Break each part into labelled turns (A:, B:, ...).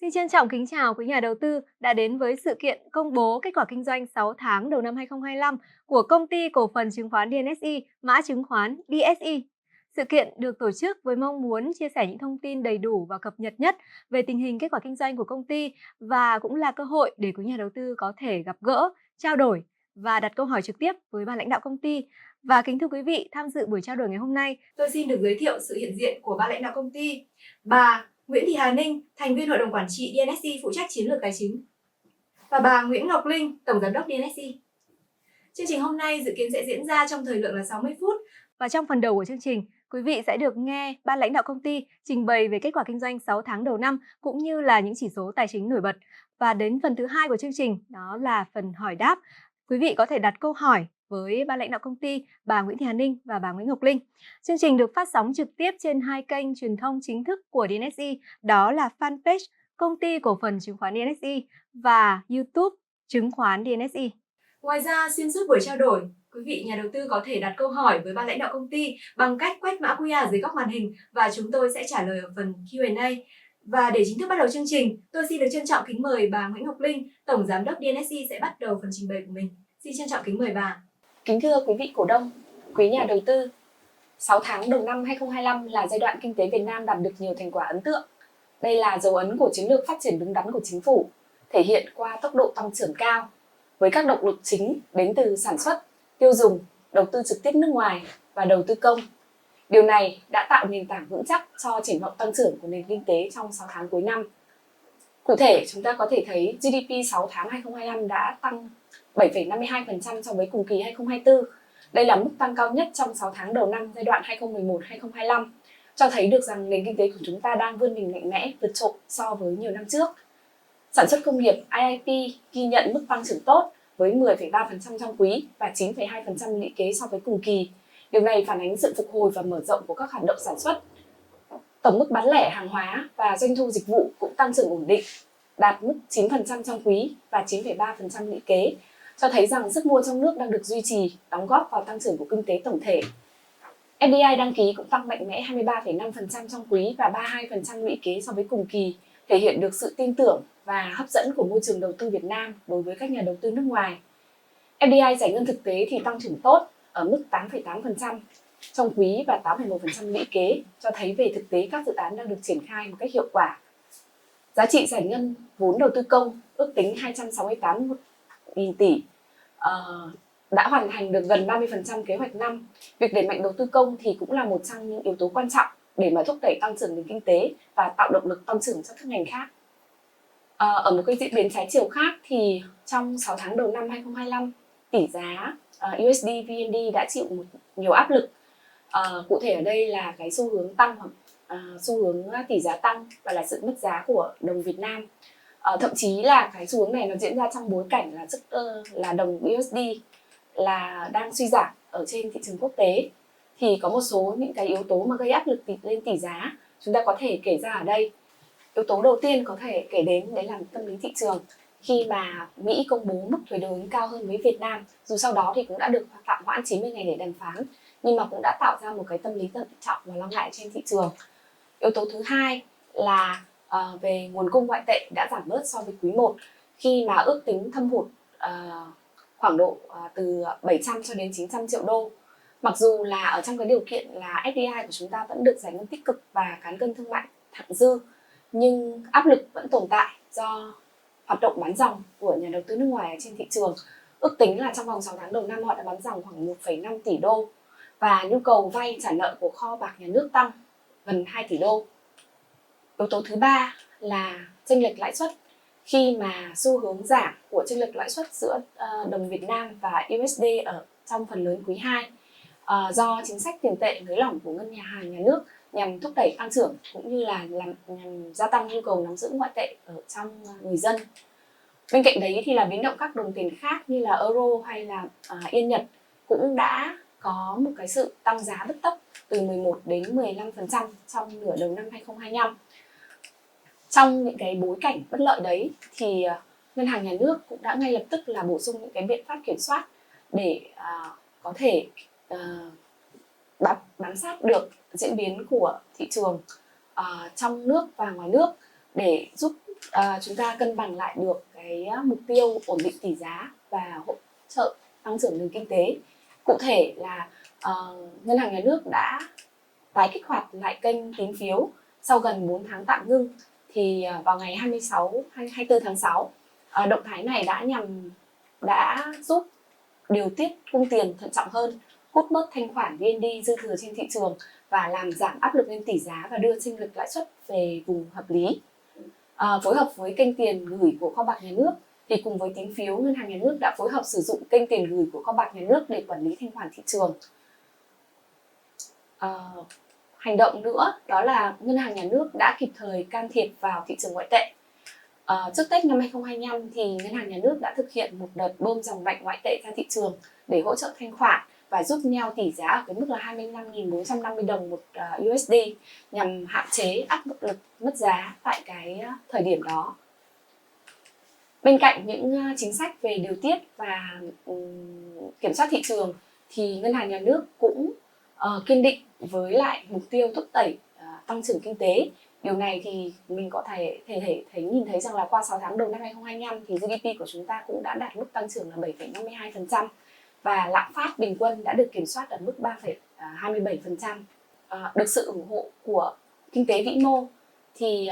A: Xin trân trọng kính chào quý nhà đầu tư đã đến với sự kiện công bố kết quả kinh doanh 6 tháng đầu năm 2025 của Công ty Cổ phần Chứng khoán DNSI, mã chứng khoán DSI. Sự kiện được tổ chức với mong muốn chia sẻ những thông tin đầy đủ và cập nhật nhất về tình hình kết quả kinh doanh của công ty và cũng là cơ hội để quý nhà đầu tư có thể gặp gỡ, trao đổi và đặt câu hỏi trực tiếp với ban lãnh đạo công ty. Và kính thưa quý vị, tham dự buổi trao đổi ngày hôm nay, tôi xin được giới thiệu sự hiện diện của ban lãnh đạo công ty. Bà Nguyễn Thị Hà Ninh, thành viên hội đồng quản trị DNSI phụ trách chiến lược tài chính. Và bà Nguyễn Ngọc Linh, tổng giám đốc DNSI. Chương trình hôm nay dự kiến sẽ diễn ra trong thời lượng là 60 phút. Và trong phần đầu của chương trình, quý vị sẽ được nghe ban lãnh đạo công ty trình bày về kết quả kinh doanh 6 tháng đầu năm cũng như là những chỉ số tài chính nổi bật. Và đến phần thứ hai của chương trình, đó là phần hỏi đáp. Quý vị có thể đặt câu hỏi với ban lãnh đạo công ty, bà Nguyễn Thị Hà Ninh và bà Nguyễn Ngọc Linh. Chương trình được phát sóng trực tiếp trên hai kênh truyền thông chính thức của DNSI, đó là fanpage Công ty Cổ phần Chứng khoán DNSI và YouTube Chứng khoán DNSI. Ngoài ra, xuyên suốt buổi trao đổi, quý vị nhà đầu tư có thể đặt câu hỏi với ban lãnh đạo công ty bằng cách quét mã QR dưới góc màn hình và chúng tôi sẽ trả lời ở phần Q&A. Và để chính thức bắt đầu chương trình, tôi xin được trân trọng kính mời bà Nguyễn Ngọc Linh, tổng giám đốc DNSI sẽ bắt đầu phần trình bày của mình. Xin trân trọng kính mời bà.
B: Kính thưa quý vị cổ đông, quý nhà đầu tư, 6 tháng đầu năm 2025 là giai đoạn kinh tế Việt Nam đạt được nhiều thành quả ấn tượng. Đây là dấu ấn của chiến lược phát triển đúng đắn của chính phủ, thể hiện qua tốc độ tăng trưởng cao, với các động lực chính đến từ sản xuất, tiêu dùng, đầu tư trực tiếp nước ngoài và đầu tư công. Điều này đã tạo nền tảng vững chắc cho triển vọng tăng trưởng của nền kinh tế trong 6 tháng cuối năm. Cụ thể, chúng ta có thể thấy GDP 6 tháng 2025 đã tăng 7,52% so với cùng kỳ 2024. Đây là mức tăng cao nhất trong 6 tháng đầu năm giai đoạn 2011-2025, cho thấy được rằng nền kinh tế của chúng ta đang vươn mình mạnh mẽ, vượt trội so với nhiều năm trước. Sản xuất công nghiệp IIP ghi nhận mức tăng trưởng tốt với 10,3% trong quý và 9,2% lũy kế so với cùng kỳ. Điều này phản ánh sự phục hồi và mở rộng của các hoạt động sản xuất. Tổng mức bán lẻ hàng hóa và doanh thu dịch vụ cũng tăng trưởng ổn định, đạt mức 9% trong quý và 9,3% lũy kế, cho thấy rằng sức mua trong nước đang được duy trì, đóng góp vào tăng trưởng của kinh tế tổng thể. FDI đăng ký cũng tăng mạnh mẽ 23,5% trong quý và 32% lũy kế so với cùng kỳ, thể hiện được sự tin tưởng và hấp dẫn của môi trường đầu tư Việt Nam đối với các nhà đầu tư nước ngoài. FDI giải ngân thực tế thì tăng trưởng tốt ở mức 8,8% trong quý và 8,1% lũy kế, cho thấy về thực tế các dự án đang được triển khai một cách hiệu quả. Giá trị giải ngân vốn đầu tư công ước tính 268.000 tỷ, đã hoàn thành được gần 30% kế hoạch năm. Việc đẩy mạnh đầu tư công thì cũng là một trong những yếu tố quan trọng để mà thúc đẩy tăng trưởng nền kinh tế và tạo động lực tăng trưởng cho các ngành khác. Ở một cái diễn biến trái chiều khác thì trong 6 tháng đầu năm 2025, tỷ giá USD VND đã chịu nhiều áp lực. Cụ thể ở đây là cái xu hướng tăng hoặc xu hướng tỷ giá tăng và là sự mất giá của đồng Việt Nam. Thậm chí là cái xu hướng này nó diễn ra trong bối cảnh là đồng USD là đang suy giảm ở trên thị trường quốc tế. Thì có một số những cái yếu tố mà gây áp lực lên tỷ giá chúng ta có thể kể ra ở đây. Yếu tố đầu tiên có thể kể đến đấy là tâm lý thị trường, khi mà Mỹ công bố mức thuế đối ứng cao hơn với Việt Nam, dù sau đó thì cũng đã được tạm hoãn 90 ngày để đàm phán, nhưng mà cũng đã tạo ra một cái tâm lý thận trọng và lo ngại trên thị trường. Yếu tố thứ hai là về nguồn cung ngoại tệ đã giảm bớt so với quý 1, khi mà ước tính thâm hụt khoảng độ từ 700 cho đến 900 triệu đô. Mặc dù là ở trong cái điều kiện là FDI của chúng ta vẫn được giải ngân tích cực và cán cân thương mại thặng dư, nhưng áp lực vẫn tồn tại do hoạt động bán dòng của nhà đầu tư nước ngoài trên thị trường. Ước tính là trong vòng 6 tháng đầu năm họ đã bán dòng khoảng 1,5 tỷ đô và nhu cầu vay trả nợ của kho bạc nhà nước tăng gần 2 tỷ đô. Yếu tố thứ ba là chênh lệch lãi suất, khi mà xu hướng giảm của chênh lệch lãi suất giữa đồng Việt Nam và USD ở trong phần lớn quý 2 do chính sách tiền tệ nới lỏng của ngân hàng nhà nước nhằm thúc đẩy tăng trưởng cũng như là nhằm gia tăng nhu cầu nắm giữ ngoại tệ ở trong người dân. Bên cạnh đấy thì là biến động các đồng tiền khác như là euro hay là yên Nhật cũng đã có một cái sự tăng giá bứt tốc từ 11 đến 15% trong nửa đầu năm 2025. Trong những cái bối cảnh bất lợi đấy thì ngân hàng nhà nước cũng đã ngay lập tức là bổ sung những cái biện pháp kiểm soát để có thể bám sát được diễn biến của thị trường trong nước và ngoài nước, để giúp chúng ta cân bằng lại được cái mục tiêu ổn định tỷ giá và hỗ trợ tăng trưởng nền kinh tế. Cụ thể là Ngân hàng Nhà nước đã tái kích hoạt lại kênh tín phiếu sau gần 4 tháng tạm ngưng. Thì vào ngày 24 tháng 6, động thái này đã giúp điều tiết cung tiền thận trọng hơn, hút bớt thanh khoản VND dư thừa trên thị trường và làm giảm áp lực lên tỷ giá và đưa chênh lệch lãi suất về vùng hợp lý. Phối hợp với kênh tiền gửi của Kho bạc Nhà nước thì cùng với tín phiếu, Ngân hàng Nhà nước đã phối hợp sử dụng kênh tiền gửi của Kho bạc Nhà nước để quản lý thanh khoản thị trường. Hành động nữa đó là Ngân hàng Nhà nước đã kịp thời can thiệp vào thị trường ngoại tệ. Trước Tết năm 2025 thì Ngân hàng Nhà nước đã thực hiện một đợt bơm dòng mạnh ngoại tệ ra thị trường để hỗ trợ thanh khoản và giúp neo tỷ giá ở cái mức là 25.450 đồng một USD nhằm hạn chế áp lực mất giá tại cái thời điểm đó. Bên cạnh những chính sách về điều tiết và kiểm soát thị trường thì Ngân hàng Nhà nước cũng kiên định với lại mục tiêu thúc đẩy tăng trưởng kinh tế. Điều này thì mình có thể nhìn thấy rằng là qua 6 tháng đầu năm 2025 thì GDP của chúng ta cũng đã đạt mức tăng trưởng là 7,52% và lạm phát bình quân đã được kiểm soát ở mức 3,27%. Được sự ủng hộ của kinh tế vĩ mô thì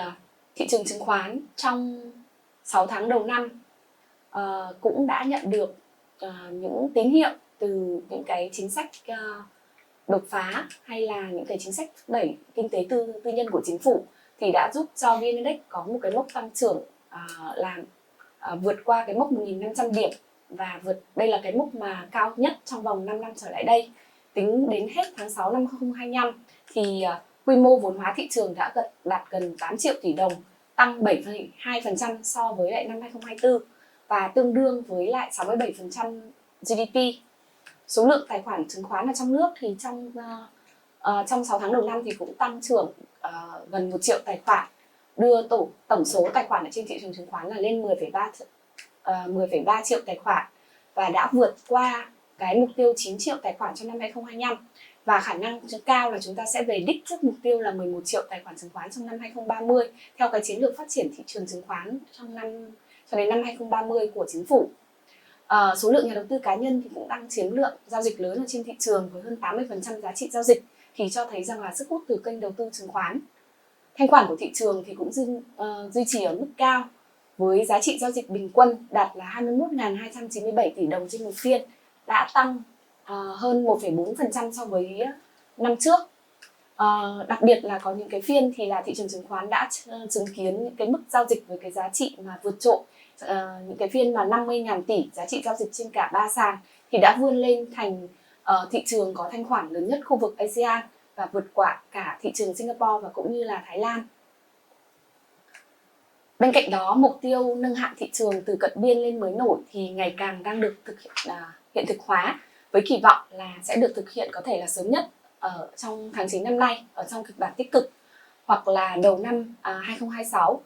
B: thị trường chứng khoán trong 6 tháng đầu năm cũng đã nhận được những tín hiệu từ những cái chính sách đột phá hay là những cái chính sách thúc đẩy kinh tế tư nhân của chính phủ thì đã giúp cho VN Index có một cái mốc tăng trưởng vượt qua cái mốc 1.500 điểm và đây là cái mốc mà cao nhất trong vòng 5 năm trở lại đây. Tính đến hết tháng 6 năm 2025 thì quy mô vốn hóa thị trường đã đạt gần 8 triệu tỷ đồng, tăng 7,2% so với lại năm 2024 và tương đương với lại 67% GDP. Số lượng tài khoản chứng khoán ở trong nước thì trong 6 tháng đầu năm thì cũng tăng trưởng gần 1 triệu tài khoản, đưa tổng số tài khoản ở trên thị trường chứng khoán là lên 10,3 triệu tài khoản và đã vượt qua cái mục tiêu 9 triệu tài khoản trong năm 2025 và khả năng cao là chúng ta sẽ về đích trước mục tiêu là 11 triệu tài khoản chứng khoán trong năm 2030 theo cái chiến lược phát triển thị trường chứng khoán cho đến năm 2030 của chính phủ. Số lượng nhà đầu tư cá nhân thì cũng đang chiếm lượng giao dịch lớn ở trên thị trường với hơn 80% giá trị giao dịch thì cho thấy rằng là sức hút từ kênh đầu tư chứng khoán. Thanh khoản của thị trường thì cũng duy trì ở mức cao với giá trị giao dịch bình quân đạt là 21.297 tỷ đồng trên một phiên, đã tăng hơn 1,4% so với năm trước. Đặc biệt là có những cái phiên thì là thị trường chứng khoán đã chứng kiến những cái mức giao dịch với cái giá trị mà vượt trội. Những cái phiên mà 50.000 tỷ giá trị giao dịch trên cả 3 sàn thì đã vươn lên thành thị trường có thanh khoản lớn nhất khu vực ASEAN và vượt qua cả thị trường Singapore và cũng như là Thái Lan. Bên cạnh đó, mục tiêu nâng hạng thị trường từ cận biên lên mới nổi thì ngày càng đang được hiện thực hóa với kỳ vọng là sẽ được thực hiện có thể là sớm nhất ở trong tháng 9 năm nay ở trong kịch bản tích cực hoặc là đầu năm 2026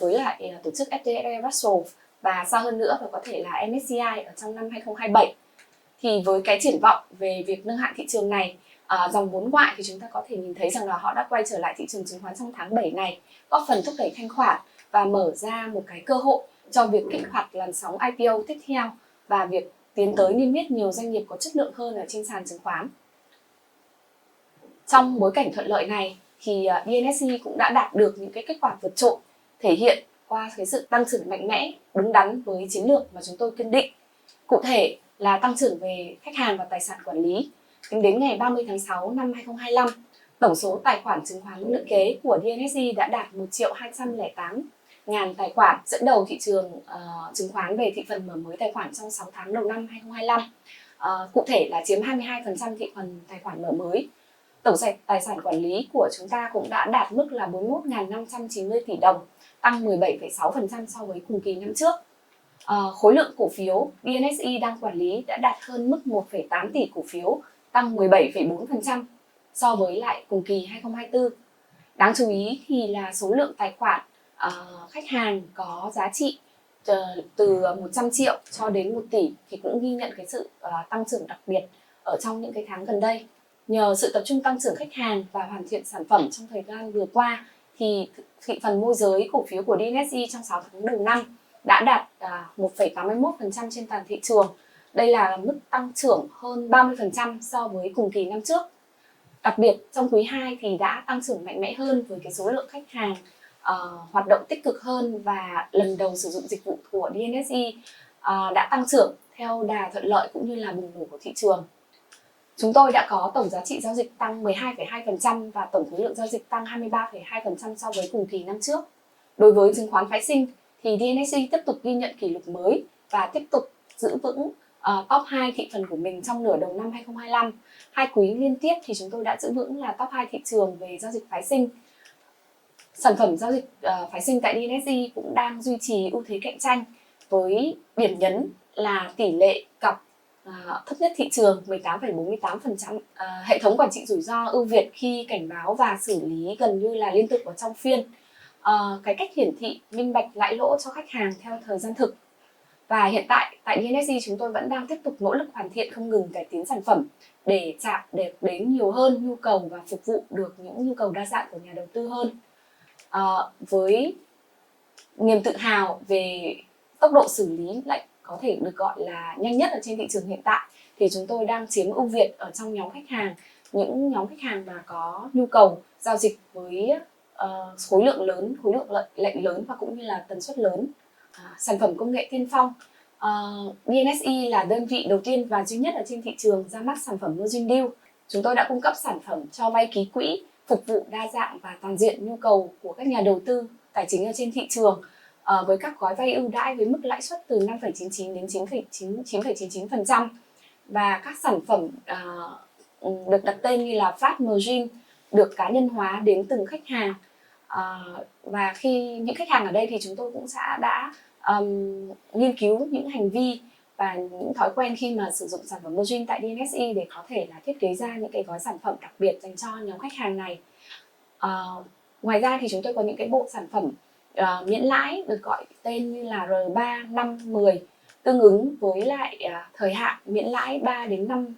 B: với lại tổ chức FTSE Russell và xa hơn nữa và có thể là MSCI ở trong năm 2027. Thì với cái triển vọng về việc nâng hạng thị trường này, dòng vốn ngoại thì chúng ta có thể nhìn thấy rằng là họ đã quay trở lại thị trường chứng khoán trong tháng 7 này, góp phần thúc đẩy thanh khoản và mở ra một cái cơ hội cho việc kích hoạt làn sóng IPO tiếp theo và việc tiến tới niêm yết nhiều doanh nghiệp có chất lượng hơn ở trên sàn chứng khoán. Trong bối cảnh thuận lợi này thì DNSE cũng đã đạt được những cái kết quả vượt trội, thể hiện qua cái sự tăng trưởng mạnh mẽ, đúng đắn với chiến lược mà chúng tôi kiên định. Cụ thể là tăng trưởng về khách hàng và tài sản quản lý. Tính đến ngày 30 tháng 6 năm 2025, tổng số tài khoản chứng khoán lũy kế của DNSE đã đạt 1.208.000 tài khoản, dẫn đầu thị trường chứng khoán về thị phần mở mới tài khoản trong 6 tháng đầu năm 2025. Cụ thể là chiếm 22% thị phần tài khoản mở mới. Tổng tài sản quản lý của chúng ta cũng đã đạt mức là 41.590 tỷ đồng, tăng 17,6% so với cùng kỳ năm trước. Khối lượng cổ phiếu DNSE đang quản lý đã đạt hơn mức 1,8 tỷ cổ phiếu, tăng 17,4% so với lại cùng kỳ 2024. Đáng chú ý thì là số lượng tài khoản khách hàng có giá trị từ 100 triệu cho đến 1 tỷ thì cũng ghi nhận cái sự tăng trưởng đặc biệt ở trong những cái tháng gần đây. Nhờ sự tập trung tăng trưởng khách hàng và hoàn thiện sản phẩm trong thời gian vừa qua thì thị phần môi giới cổ phiếu của DNSE trong 6 tháng đầu năm đã đạt 1,81% trên toàn thị trường. Đây là mức tăng trưởng hơn 30% so với cùng kỳ năm trước. Đặc biệt trong quý 2 thì đã tăng trưởng mạnh mẽ hơn với cái số lượng khách hàng hoạt động tích cực hơn và lần đầu sử dụng dịch vụ của DNSE đã tăng trưởng theo đà thuận lợi cũng như là bùng nổ của thị trường. Chúng tôi đã có tổng giá trị giao dịch tăng 12,2% và tổng khối lượng giao dịch tăng 23,2% so với cùng kỳ năm trước. Đối với chứng khoán phái sinh thì DNSE tiếp tục ghi nhận kỷ lục mới và tiếp tục giữ vững top 2 thị phần của mình trong nửa đầu năm 2025. 2 quý liên tiếp thì chúng tôi đã giữ vững là top 2 thị trường về giao dịch phái sinh. Sản phẩm giao dịch phái sinh tại DNSE cũng đang duy trì ưu thế cạnh tranh với điểm nhấn là tỷ lệ cọc thấp nhất thị trường 18,48%. Hệ thống quản trị rủi ro ưu việt khi cảnh báo và xử lý gần như là liên tục ở trong phiên. Cái cách hiển thị minh bạch lãi lỗ cho khách hàng theo thời gian thực. Và hiện tại tại DNSE chúng tôi vẫn đang tiếp tục nỗ lực hoàn thiện không ngừng cải tiến sản phẩm để chạm đến nhiều hơn nhu cầu và phục vụ được những nhu cầu đa dạng của nhà đầu tư hơn. Với niềm tự hào về tốc độ xử lý lại có thể được gọi là nhanh nhất ở trên thị trường hiện tại thì chúng tôi đang chiếm ưu việt ở trong nhóm khách hàng, những nhóm khách hàng mà có nhu cầu giao dịch với khối lượng lớn, khối lượng lệnh lớn và cũng như là tần suất lớn. Sản phẩm công nghệ tiên phong, DNSE là đơn vị đầu tiên và duy nhất ở trên thị trường ra mắt sản phẩm margin deal. Chúng tôi đã cung cấp sản phẩm cho vay ký quỹ, phục vụ đa dạng và toàn diện nhu cầu của các nhà đầu tư tài chính ở trên thị trường với các gói vay ưu đãi với mức lãi suất từ 5,99 đến 9,99% và các sản phẩm được đặt tên như là Fast Margin được cá nhân hóa đến từng khách hàng. Và khi những khách hàng ở đây thì chúng tôi cũng đã nghiên cứu những hành vi và những thói quen khi mà sử dụng sản phẩm margin tại DNSE để có thể là thiết kế ra những cái gói sản phẩm đặc biệt dành cho nhóm khách hàng này. Ngoài ra thì chúng tôi có những cái bộ sản phẩm miễn lãi được gọi tên như là R3, 5, 10 tương ứng với lại thời hạn miễn lãi 3 đến 5,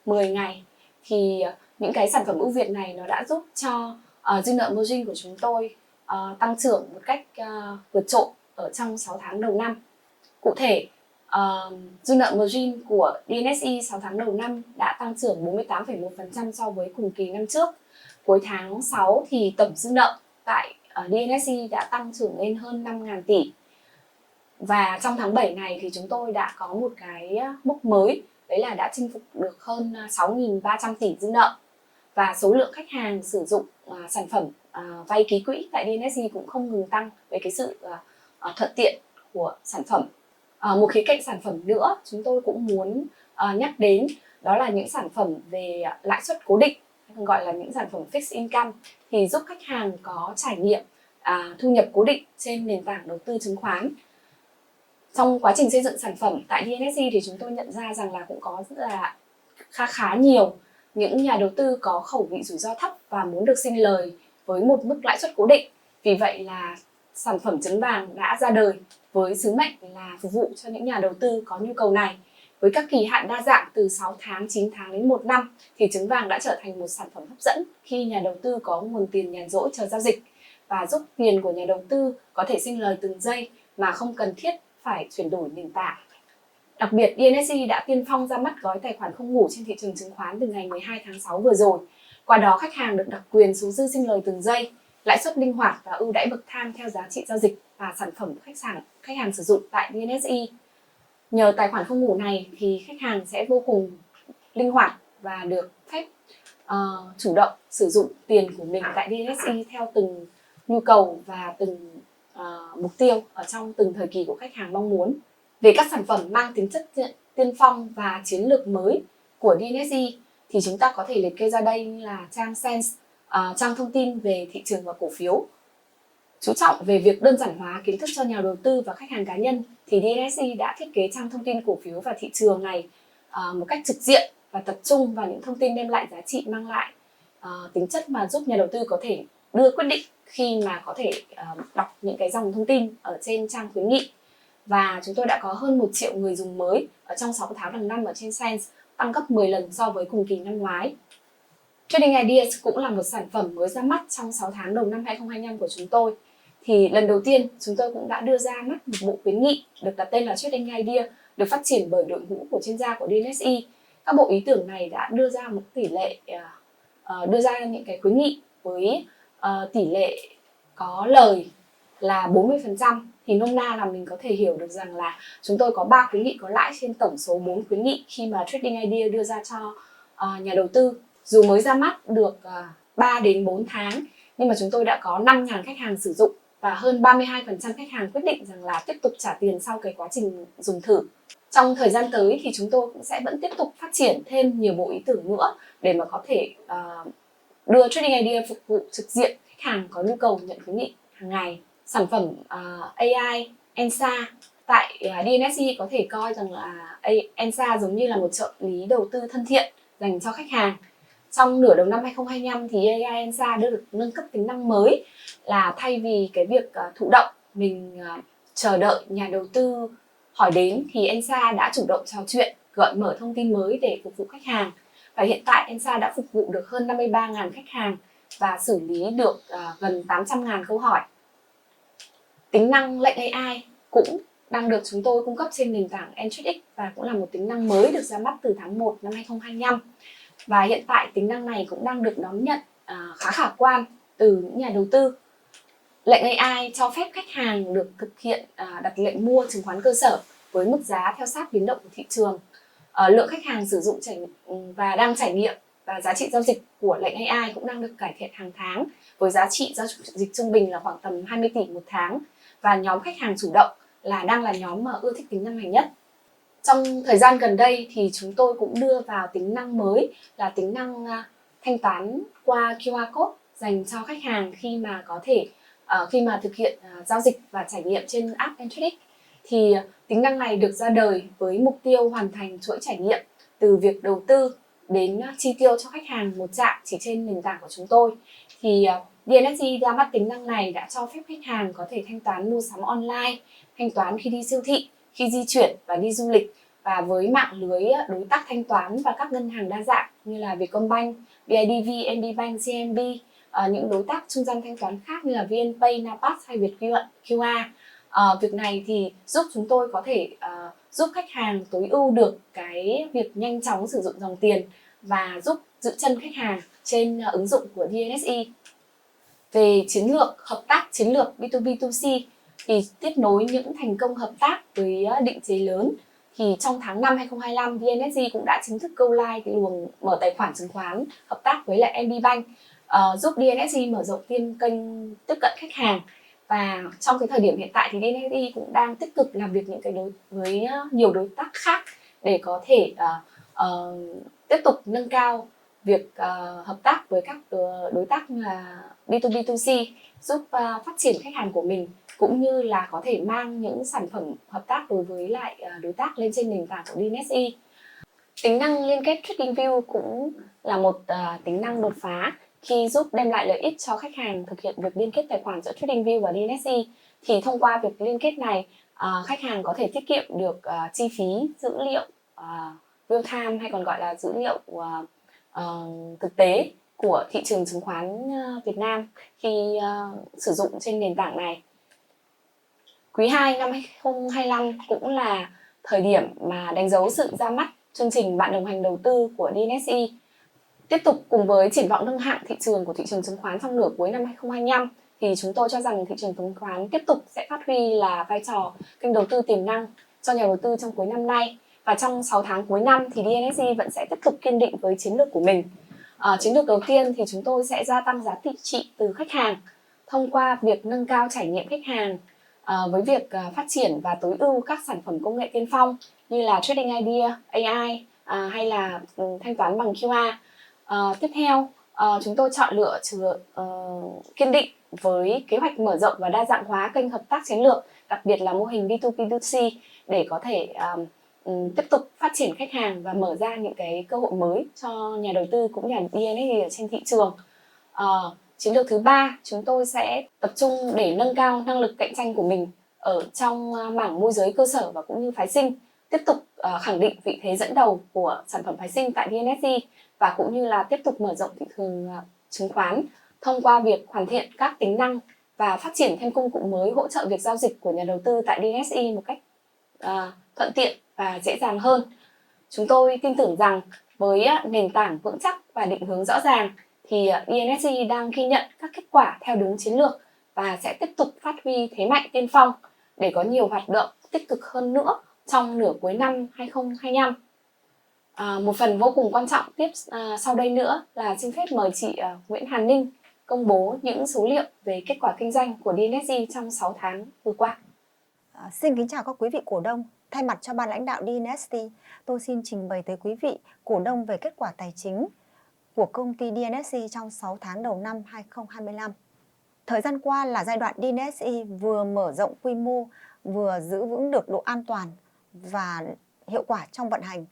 B: 10 ngày. Thì những cái sản phẩm ưu việt này nó đã giúp cho dư nợ margin của chúng tôi tăng trưởng một cách vượt trội ở trong 6 tháng đầu năm. Cụ thể, dư nợ margin của DNSE 6 tháng đầu năm đã tăng trưởng 48,1% so với cùng kỳ năm trước. Cuối tháng 6 thì tổng dư nợ tại DNSE đã tăng trưởng lên hơn 5.000 tỷ. Và trong tháng 7 này thì chúng tôi đã có một cái mốc mới, đấy là đã chinh phục được hơn 6.300 tỷ dư nợ. Và số lượng khách hàng sử dụng sản phẩm vay ký quỹ tại DNSE cũng không ngừng tăng với cái sự thuận tiện của sản phẩm. Một khía cạnh sản phẩm nữa chúng tôi cũng muốn nhắc đến đó là những sản phẩm về lãi suất cố định, gọi là những sản phẩm fixed income, thì giúp khách hàng có trải nghiệm thu nhập cố định trên nền tảng đầu tư chứng khoán. Trong quá trình xây dựng sản phẩm tại DNSE thì chúng tôi nhận ra rằng là cũng có rất là khá nhiều những nhà đầu tư có khẩu vị rủi ro thấp và muốn được sinh lời với một mức lãi suất cố định. Vì vậy là sản phẩm trứng vàng đã ra đời với sứ mệnh là phục vụ cho những nhà đầu tư có nhu cầu này. Với các kỳ hạn đa dạng từ 6 tháng, 9 tháng đến 1 năm thì trứng vàng đã trở thành một sản phẩm hấp dẫn khi nhà đầu tư có nguồn tiền nhàn rỗi chờ giao dịch và giúp tiền của nhà đầu tư có thể sinh lời từng giây mà không cần thiết phải chuyển đổi nền tảng. Đặc biệt, DNSE đã tiên phong ra mắt gói tài khoản không ngủ trên thị trường chứng khoán từ ngày 12 tháng 6 vừa rồi. Qua đó, khách hàng được đặc quyền số dư sinh lời từng giây, lãi suất linh hoạt và ưu đãi bậc thang theo giá trị giao dịch và sản phẩm khách hàng sử dụng tại DNSE. Nhờ tài khoản không ngủ này thì khách hàng sẽ vô cùng linh hoạt và được phép chủ động sử dụng tiền của mình tại DNSE theo từng nhu cầu và từng mục tiêu ở trong từng thời kỳ của khách hàng mong muốn. Về các sản phẩm mang tính chất tiên phong và chiến lược mới của DNSE thì chúng ta có thể liệt kê ra đây như là trang Sense, trang thông tin về thị trường và cổ phiếu. Chú trọng về việc đơn giản hóa kiến thức cho nhà đầu tư và khách hàng cá nhân thì DNSE đã thiết kế trang thông tin cổ phiếu và thị trường này một cách trực diện và tập trung vào những thông tin đem lại giá trị, mang lại tính chất mà giúp nhà đầu tư có thể đưa quyết định khi mà có thể đọc những cái dòng thông tin ở trên trang khuyến nghị. Và chúng tôi đã có hơn 1 triệu người dùng mới ở trong 6 tháng đầu năm ở trên Sense, tăng gấp 10 lần so với cùng kỳ năm ngoái. Trading Ideas cũng là một sản phẩm mới ra mắt trong 6 tháng đầu năm 2025 của chúng tôi. Thì lần đầu tiên chúng tôi cũng đã đưa ra mắt một bộ khuyến nghị được đặt tên là Trading Idea, được phát triển bởi đội ngũ của chuyên gia của DNSE. Các bộ ý tưởng này đã đưa ra một tỷ lệ đưa ra những cái khuyến nghị với tỷ lệ có lời là 40%. Thì nôm na là mình có thể hiểu được rằng là chúng tôi có 3 khuyến nghị có lãi trên tổng số 4 khuyến nghị khi mà Trading Idea đưa ra cho nhà đầu tư. Dù mới ra mắt được 3 đến 4 tháng nhưng mà chúng tôi đã có 5.000 khách hàng sử dụng và hơn 32% khách hàng quyết định rằng là tiếp tục trả tiền sau cái quá trình dùng thử. Trong thời gian tới thì chúng tôi cũng sẽ vẫn tiếp tục phát triển thêm nhiều bộ ý tưởng nữa để mà có thể đưa Trading Idea phục vụ trực diện khách hàng có nhu cầu nhận khuyến nghị hàng ngày. Sản phẩm AI ENSA tại DNSE có thể coi rằng là ENSA giống như là một trợ lý đầu tư thân thiện dành cho khách hàng. Trong nửa đầu năm 2025 thì AI ENSA đã được nâng cấp tính năng mới là thay vì cái việc thụ động mình chờ đợi nhà đầu tư hỏi đến thì ENSA đã chủ động trò chuyện, gợi mở thông tin mới để phục vụ khách hàng. Và hiện tại ENSA đã phục vụ được hơn 53.000 khách hàng và xử lý được gần 800.000 câu hỏi. Tính năng lệnh AI cũng đang được chúng tôi cung cấp trên nền tảng Entrix và cũng là một tính năng mới được ra mắt từ tháng 1 năm 2025. Và hiện tại tính năng này cũng đang được đón nhận khá khả quan từ những nhà đầu tư. Lệnh AI cho phép khách hàng được thực hiện đặt lệnh mua chứng khoán cơ sở với mức giá theo sát biến động của thị trường. Lượng khách hàng sử dụng và đang trải nghiệm và giá trị giao dịch của lệnh AI cũng đang được cải thiện hàng tháng với giá trị giao dịch trung bình là khoảng tầm 20 tỷ một tháng. Và nhóm khách hàng chủ động đang là nhóm mà ưa thích tính năng này nhất. Trong thời gian gần đây thì chúng tôi cũng đưa vào tính năng mới là tính năng thanh toán qua QR code dành cho khách hàng khi mà có thể khi mà thực hiện giao dịch và trải nghiệm trên app Entrix. Thì tính năng này được ra đời với mục tiêu hoàn thành chuỗi trải nghiệm từ việc đầu tư đến chi tiêu cho khách hàng một chạm chỉ trên nền tảng của chúng tôi. Thì DNSE ra mắt tính năng này đã cho phép khách hàng có thể thanh toán mua sắm online, thanh toán khi đi siêu thị, khi di chuyển và đi du lịch, và với mạng lưới đối tác thanh toán và các ngân hàng đa dạng như là Vietcombank, BIDV, NBbank, CMB, những đối tác trung gian thanh toán khác như là VNPay, Napas hay Vietqr. Việc này thì giúp chúng tôi có thể giúp khách hàng tối ưu được cái việc nhanh chóng sử dụng dòng tiền và giúp giữ chân khách hàng trên ứng dụng của DNSE. Về chiến lược hợp tác chiến lược B2B2C thì tiếp nối những thành công hợp tác với định chế lớn, thì trong tháng 5 2025 DNSE cũng đã chính thức go live cái luồng mở tài khoản chứng khoán hợp tác với lại NBbank, giúp DNSE mở rộng thêm kênh tiếp cận khách hàng. Và trong cái thời điểm hiện tại thì DNSE cũng đang tích cực làm việc với nhiều đối tác khác để có thể tiếp tục nâng cao việc hợp tác với các đối tác là B2B2C, giúp phát triển khách hàng của mình cũng như là có thể mang những sản phẩm hợp tác đối với lại đối tác lên trên nền tảng của DNSE. Tính năng liên kết TradingView cũng là một tính năng đột phá khi giúp đem lại lợi ích cho khách hàng thực hiện việc liên kết tài khoản giữa TradingView và DNSE. Thì thông qua việc liên kết này, khách hàng có thể tiết kiệm được chi phí dữ liệu real time hay còn gọi là dữ liệu thực tế của thị trường chứng khoán Việt Nam khi sử dụng trên nền tảng này. Quý 2 năm 2025 cũng là thời điểm mà đánh dấu sự ra mắt chương trình Bạn đồng hành đầu tư của DNSE. Tiếp tục cùng với triển vọng nâng hạng thị trường của thị trường chứng khoán trong nửa cuối năm 2025 thì chúng tôi cho rằng thị trường chứng khoán tiếp tục sẽ phát huy là vai trò kênh đầu tư tiềm năng cho nhà đầu tư trong cuối năm nay. Và trong 6 tháng cuối năm thì DNSE vẫn sẽ tiếp tục kiên định với chiến lược của mình. Chiến lược đầu tiên thì chúng tôi sẽ gia tăng giá trị từ khách hàng thông qua việc nâng cao trải nghiệm khách hàng với việc phát triển và tối ưu các sản phẩm công nghệ tiên phong như là Trading Idea, AI hay là thanh toán bằng QR. Tiếp theo, chúng tôi chọn lựa kiên định với kế hoạch mở rộng và đa dạng hóa kênh hợp tác chiến lược, đặc biệt là mô hình B2B2C để có thể tiếp tục phát triển khách hàng và mở ra những cái cơ hội mới cho nhà đầu tư cũng như là DNSE ở trên thị trường. Chiến lược thứ 3, chúng tôi sẽ tập trung để nâng cao năng lực cạnh tranh của mình ở trong mảng môi giới cơ sở và cũng như phái sinh tiếp tục khẳng định vị thế dẫn đầu của sản phẩm phái sinh tại DNSE và cũng như là tiếp tục mở rộng thị trường chứng khoán thông qua việc hoàn thiện các tính năng và phát triển thêm công cụ mới hỗ trợ việc giao dịch của nhà đầu tư tại DNSE một cách thuận tiện và dễ dàng hơn. Chúng tôi tin tưởng rằng với nền tảng vững chắc và định hướng rõ ràng thì DNSE đang ghi nhận các kết quả theo đúng chiến lược và sẽ tiếp tục phát huy thế mạnh tiên phong để có nhiều hoạt động tích cực hơn nữa trong nửa cuối năm 2025. Một phần vô cùng quan trọng tiếp sau đây nữa là xin phép mời chị Nguyễn Hàn Ninh công bố những số liệu về kết quả kinh doanh của DNSE trong 6 tháng vừa qua.
C: Xin kính chào các quý vị cổ đông. Thay mặt cho ban lãnh đạo DNSE, tôi xin trình bày tới quý vị cổ đông về kết quả tài chính của công ty DNSE trong 6 tháng đầu năm 2025. Thời gian qua là giai đoạn DNSE vừa mở rộng quy mô, vừa giữ vững được độ an toàn và hiệu quả trong vận hành.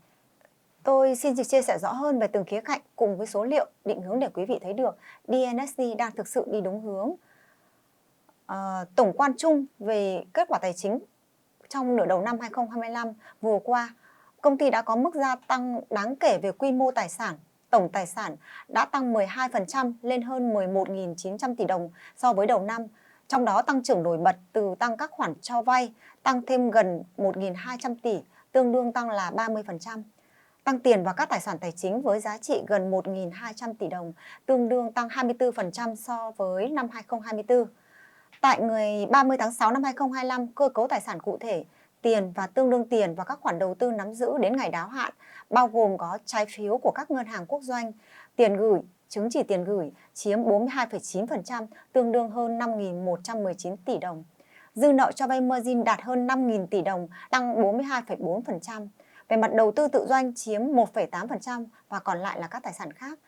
C: Tôi xin chia sẻ rõ hơn về từng khía cạnh cùng với số liệu định hướng để quý vị thấy được DNSE đang thực sự đi đúng hướng. Tổng quan chung về kết quả tài chính trong nửa đầu năm 2025 vừa qua, công ty đã có mức gia tăng đáng kể về quy mô tài sản. Tổng tài sản đã tăng 12% lên hơn 11.900 tỷ đồng so với đầu năm. Trong đó tăng trưởng nổi bật từ tăng các khoản cho vay, tăng thêm gần 1.200 tỷ, tương đương tăng là 30%. Tăng tiền vào các tài sản tài chính với giá trị gần 1.200 tỷ đồng, tương đương tăng 24% so với năm 2024. Tại ngày 30 tháng 6 năm 2025, cơ cấu tài sản cụ thể, tiền và tương đương tiền và các khoản đầu tư nắm giữ đến ngày đáo hạn, bao gồm có trái phiếu của các ngân hàng quốc doanh, tiền gửi, chứng chỉ tiền gửi chiếm 42,9%, tương đương hơn 5.119 tỷ đồng. Dư nợ cho vay margin đạt hơn 5.000 tỷ đồng, tăng 42,4%. Về mặt đầu tư tự doanh chiếm 1,8% và còn lại là các tài sản khác.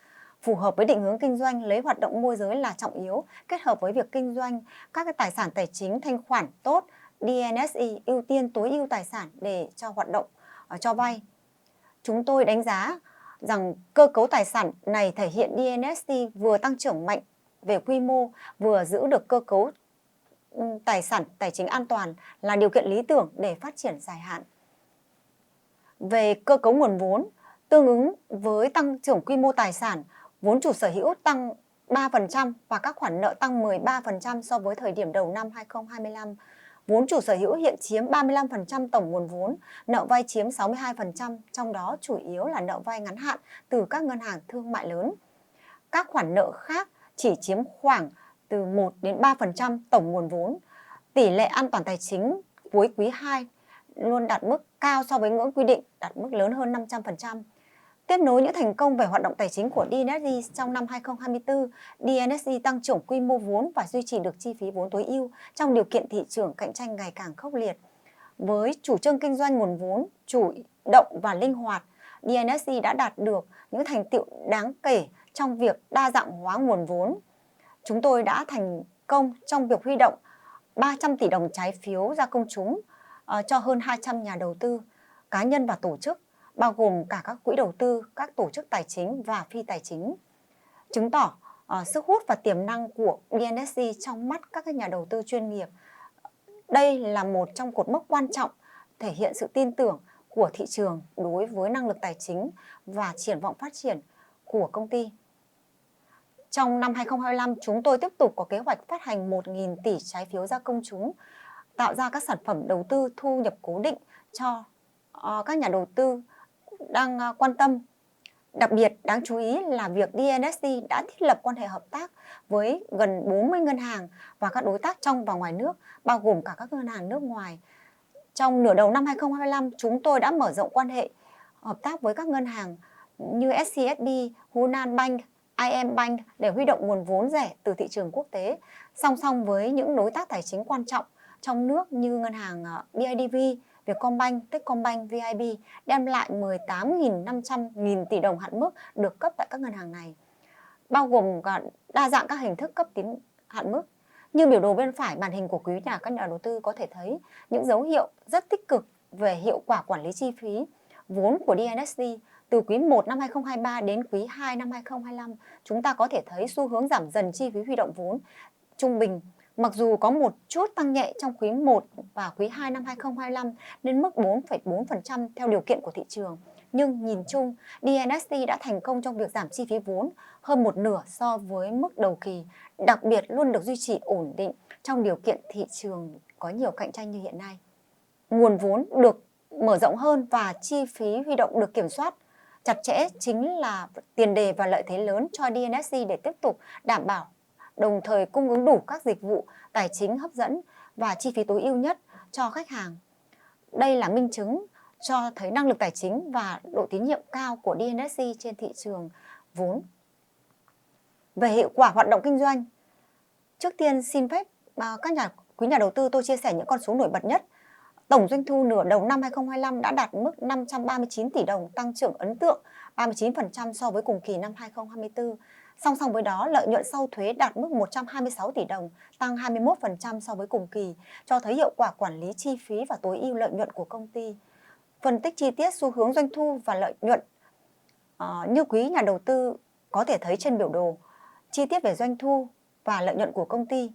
C: Phù hợp với định hướng kinh doanh lấy hoạt động môi giới là trọng yếu, kết hợp với việc kinh doanh các tài sản tài chính thanh khoản tốt, DNSE ưu tiên tối ưu tài sản để cho hoạt động cho vay. Chúng tôi đánh giá rằng cơ cấu tài sản này thể hiện DNSE vừa tăng trưởng mạnh về quy mô, vừa giữ được cơ cấu tài sản tài chính an toàn là điều kiện lý tưởng để phát triển dài hạn. Về cơ cấu nguồn vốn, tương ứng với tăng trưởng quy mô tài sản, vốn chủ sở hữu tăng 3% và các khoản nợ tăng 13% so với thời điểm đầu năm 2025. Vốn chủ sở hữu hiện chiếm 35% tổng nguồn vốn, nợ vay chiếm 62%, trong đó chủ yếu là nợ vay ngắn hạn từ các ngân hàng thương mại lớn. Các khoản nợ khác chỉ chiếm khoảng từ 1 đến 3% tổng nguồn vốn. Tỷ lệ an toàn tài chính cuối quý 2 luôn đạt mức cao so với ngưỡng quy định, đạt mức lớn hơn 500%. Tiếp nối những thành công về hoạt động tài chính của DNSE trong năm 2024, DNSE tăng trưởng quy mô vốn và duy trì được chi phí vốn tối ưu trong điều kiện thị trường cạnh tranh ngày càng khốc liệt. Với chủ trương kinh doanh nguồn vốn chủ động và linh hoạt, DNSE đã đạt được những thành tựu đáng kể trong việc đa dạng hóa nguồn vốn. Chúng tôi đã thành công trong việc huy động 300 tỷ đồng trái phiếu ra công chúng cho hơn 200 nhà đầu tư, cá nhân và tổ chức, bao gồm cả các quỹ đầu tư, các tổ chức tài chính và phi tài chính, chứng tỏ sức hút và tiềm năng của DNSE trong mắt các nhà đầu tư chuyên nghiệp. Đây là một trong cột mốc quan trọng thể hiện sự tin tưởng của thị trường đối với năng lực tài chính và triển vọng phát triển của công ty. Trong năm 2025, chúng tôi tiếp tục có kế hoạch phát hành 1.000 tỷ trái phiếu ra công chúng, tạo ra các sản phẩm đầu tư thu nhập cố định cho các nhà đầu tư đang quan tâm. Đặc biệt đáng chú ý là việc DNSE đã thiết lập quan hệ hợp tác với gần 40 ngân hàng và các đối tác trong và ngoài nước, bao gồm cả các ngân hàng nước ngoài. Trong nửa đầu năm 2025, chúng tôi đã mở rộng quan hệ hợp tác với các ngân hàng như SCSB, Hunan Bank, IM Bank để huy động nguồn vốn rẻ từ thị trường quốc tế, song song với những đối tác tài chính quan trọng trong nước như ngân hàng BIDV, Vietcombank, Techcombank, VIB, đem lại 18.500 tỷ đồng hạn mức được cấp tại các ngân hàng này, bao gồm đa dạng các hình thức cấp tín hạn mức. Như biểu đồ bên phải màn hình của quý các nhà đầu tư có thể thấy những dấu hiệu rất tích cực về hiệu quả quản lý chi phí vốn của DNSE. Từ quý 1 năm 2023 đến quý 2 năm 2025, chúng ta có thể thấy xu hướng giảm dần chi phí huy động vốn trung bình Mặc dù có một chút tăng nhẹ trong quý 1 và quý 2 năm 2025 lên mức 4,4% theo điều kiện của thị trường, nhưng nhìn chung, DNST đã thành công trong việc giảm chi phí vốn hơn một nửa so với mức đầu kỳ, đặc biệt luôn được duy trì ổn định trong điều kiện thị trường có nhiều cạnh tranh như hiện nay. Nguồn vốn được mở rộng hơn và chi phí huy động được kiểm soát chặt chẽ chính là tiền đề và lợi thế lớn cho DNSC để tiếp tục đảm bảo, đồng thời cung ứng đủ các dịch vụ tài chính hấp dẫn và chi phí tối ưu nhất cho khách hàng. Đây là minh chứng cho thấy năng lực tài chính và độ tín nhiệm cao của DNSC trên thị trường vốn. Về hiệu quả hoạt động kinh doanh, trước tiên xin phép quý nhà đầu tư tôi chia sẻ những con số nổi bật nhất. Tổng doanh thu nửa đầu năm 2025 đã đạt mức 539 tỷ đồng, tăng trưởng ấn tượng 39% so với cùng kỳ năm 2024. Song song với đó, lợi nhuận sau thuế đạt mức 126 tỷ đồng, tăng 21% so với cùng kỳ, cho thấy hiệu quả quản lý chi phí và tối ưu lợi nhuận của công ty. Phân tích chi tiết xu hướng doanh thu và lợi nhuận như quý nhà đầu tư có thể thấy trên biểu đồ. Chi tiết về doanh thu và lợi nhuận của công ty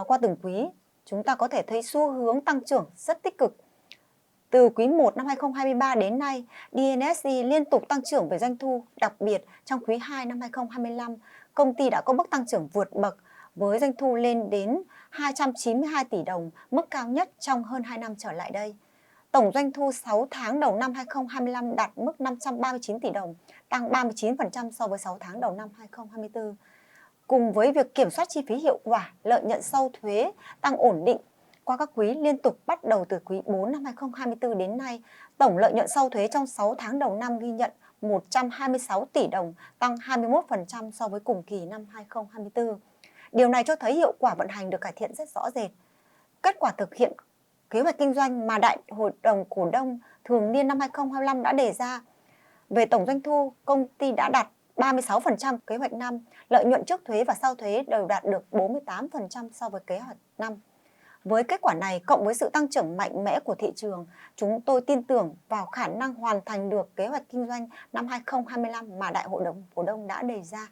C: qua từng quý, chúng ta có thể thấy xu hướng tăng trưởng rất tích cực. Từ quý 1 năm 2023 đến nay, DNSC liên tục tăng trưởng về doanh thu, đặc biệt trong quý 2 năm 2025, công ty đã có mức tăng trưởng vượt bậc với doanh thu lên đến 292 tỷ đồng, mức cao nhất trong hơn 2 năm trở lại đây. Tổng doanh thu 6 tháng đầu năm 2025 đạt mức 539 tỷ đồng, tăng 39% so với 6 tháng đầu năm 2024. Cùng với việc kiểm soát chi phí hiệu quả, lợi nhuận sau thuế tăng ổn định qua các quý liên tục bắt đầu từ quý 4 năm 2024 đến nay, tổng lợi nhuận sau thuế trong 6 tháng đầu năm ghi nhận 126 tỷ đồng, tăng 21% so với cùng kỳ năm 2024. Điều này cho thấy hiệu quả vận hành được cải thiện rất rõ rệt. Kết quả thực hiện kế hoạch kinh doanh mà Đại hội đồng cổ đông thường niên năm 2025 đã đề ra. Về tổng doanh thu, công ty đã đạt 36% kế hoạch năm, lợi nhuận trước thuế và sau thuế đều đạt được 48% so với kế hoạch năm. Với kết quả này, cộng với sự tăng trưởng mạnh mẽ của thị trường, chúng tôi tin tưởng vào khả năng hoàn thành được kế hoạch kinh doanh năm 2025 mà Đại hội đồng cổ đông đã đề ra.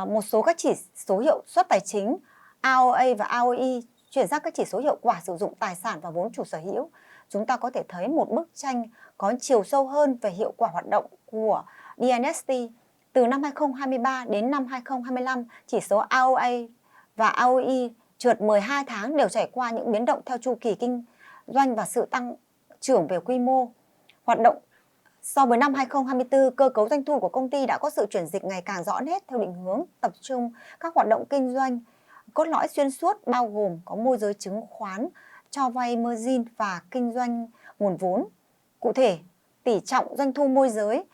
C: Một số các chỉ số hiệu suất tài chính, ROA và ROE, chuyển sang các chỉ số hiệu quả sử dụng tài sản và vốn chủ sở hữu, chúng ta có thể thấy một bức tranh có chiều sâu hơn về hiệu quả hoạt động của DNST. Từ năm 2023 đến năm 2025, chỉ số ROA và ROE trượt 12 tháng đều trải qua những biến động theo chu kỳ kinh doanh và sự tăng trưởng về quy mô hoạt động. So với năm 2024, cơ cấu doanh thu của công ty đã có sự chuyển dịch ngày càng rõ nét theo định hướng tập trung các hoạt động kinh doanh cốt lõi xuyên suốt, bao gồm có môi giới chứng khoán, cho vay margin và kinh doanh nguồn vốn. Cụ thể, tỷ trọng doanh thu môi giới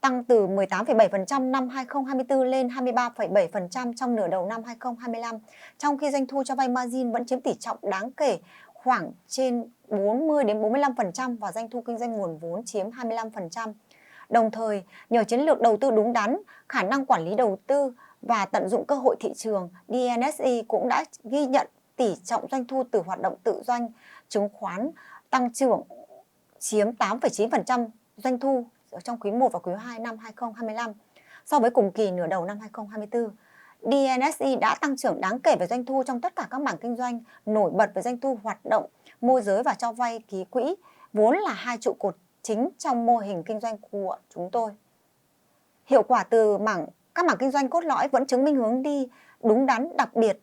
C: tăng từ 18,7% năm 2024 lên 23,7% trong nửa đầu năm 2025, trong khi doanh thu cho vay margin vẫn chiếm tỷ trọng đáng kể khoảng trên 40 đến 45% và doanh thu kinh doanh nguồn vốn chiếm 25%. Đồng thời, nhờ chiến lược đầu tư đúng đắn, khả năng quản lý đầu tư và tận dụng cơ hội thị trường, DNSE cũng đã ghi nhận tỷ trọng doanh thu từ hoạt động tự doanh, chứng khoán tăng trưởng chiếm 8,9% doanh thu ở trong quý 1 và quý 2 năm 2025 so với cùng kỳ nửa đầu năm 2024. DNSE đã tăng trưởng đáng kể về doanh thu trong tất cả các mảng kinh doanh, nổi bật về doanh thu hoạt động môi giới và cho vay ký quỹ, vốn là hai trụ cột chính trong mô hình kinh doanh của chúng tôi. Hiệu quả từ các mảng kinh doanh cốt lõi vẫn chứng minh hướng đi đúng đắn, đặc biệt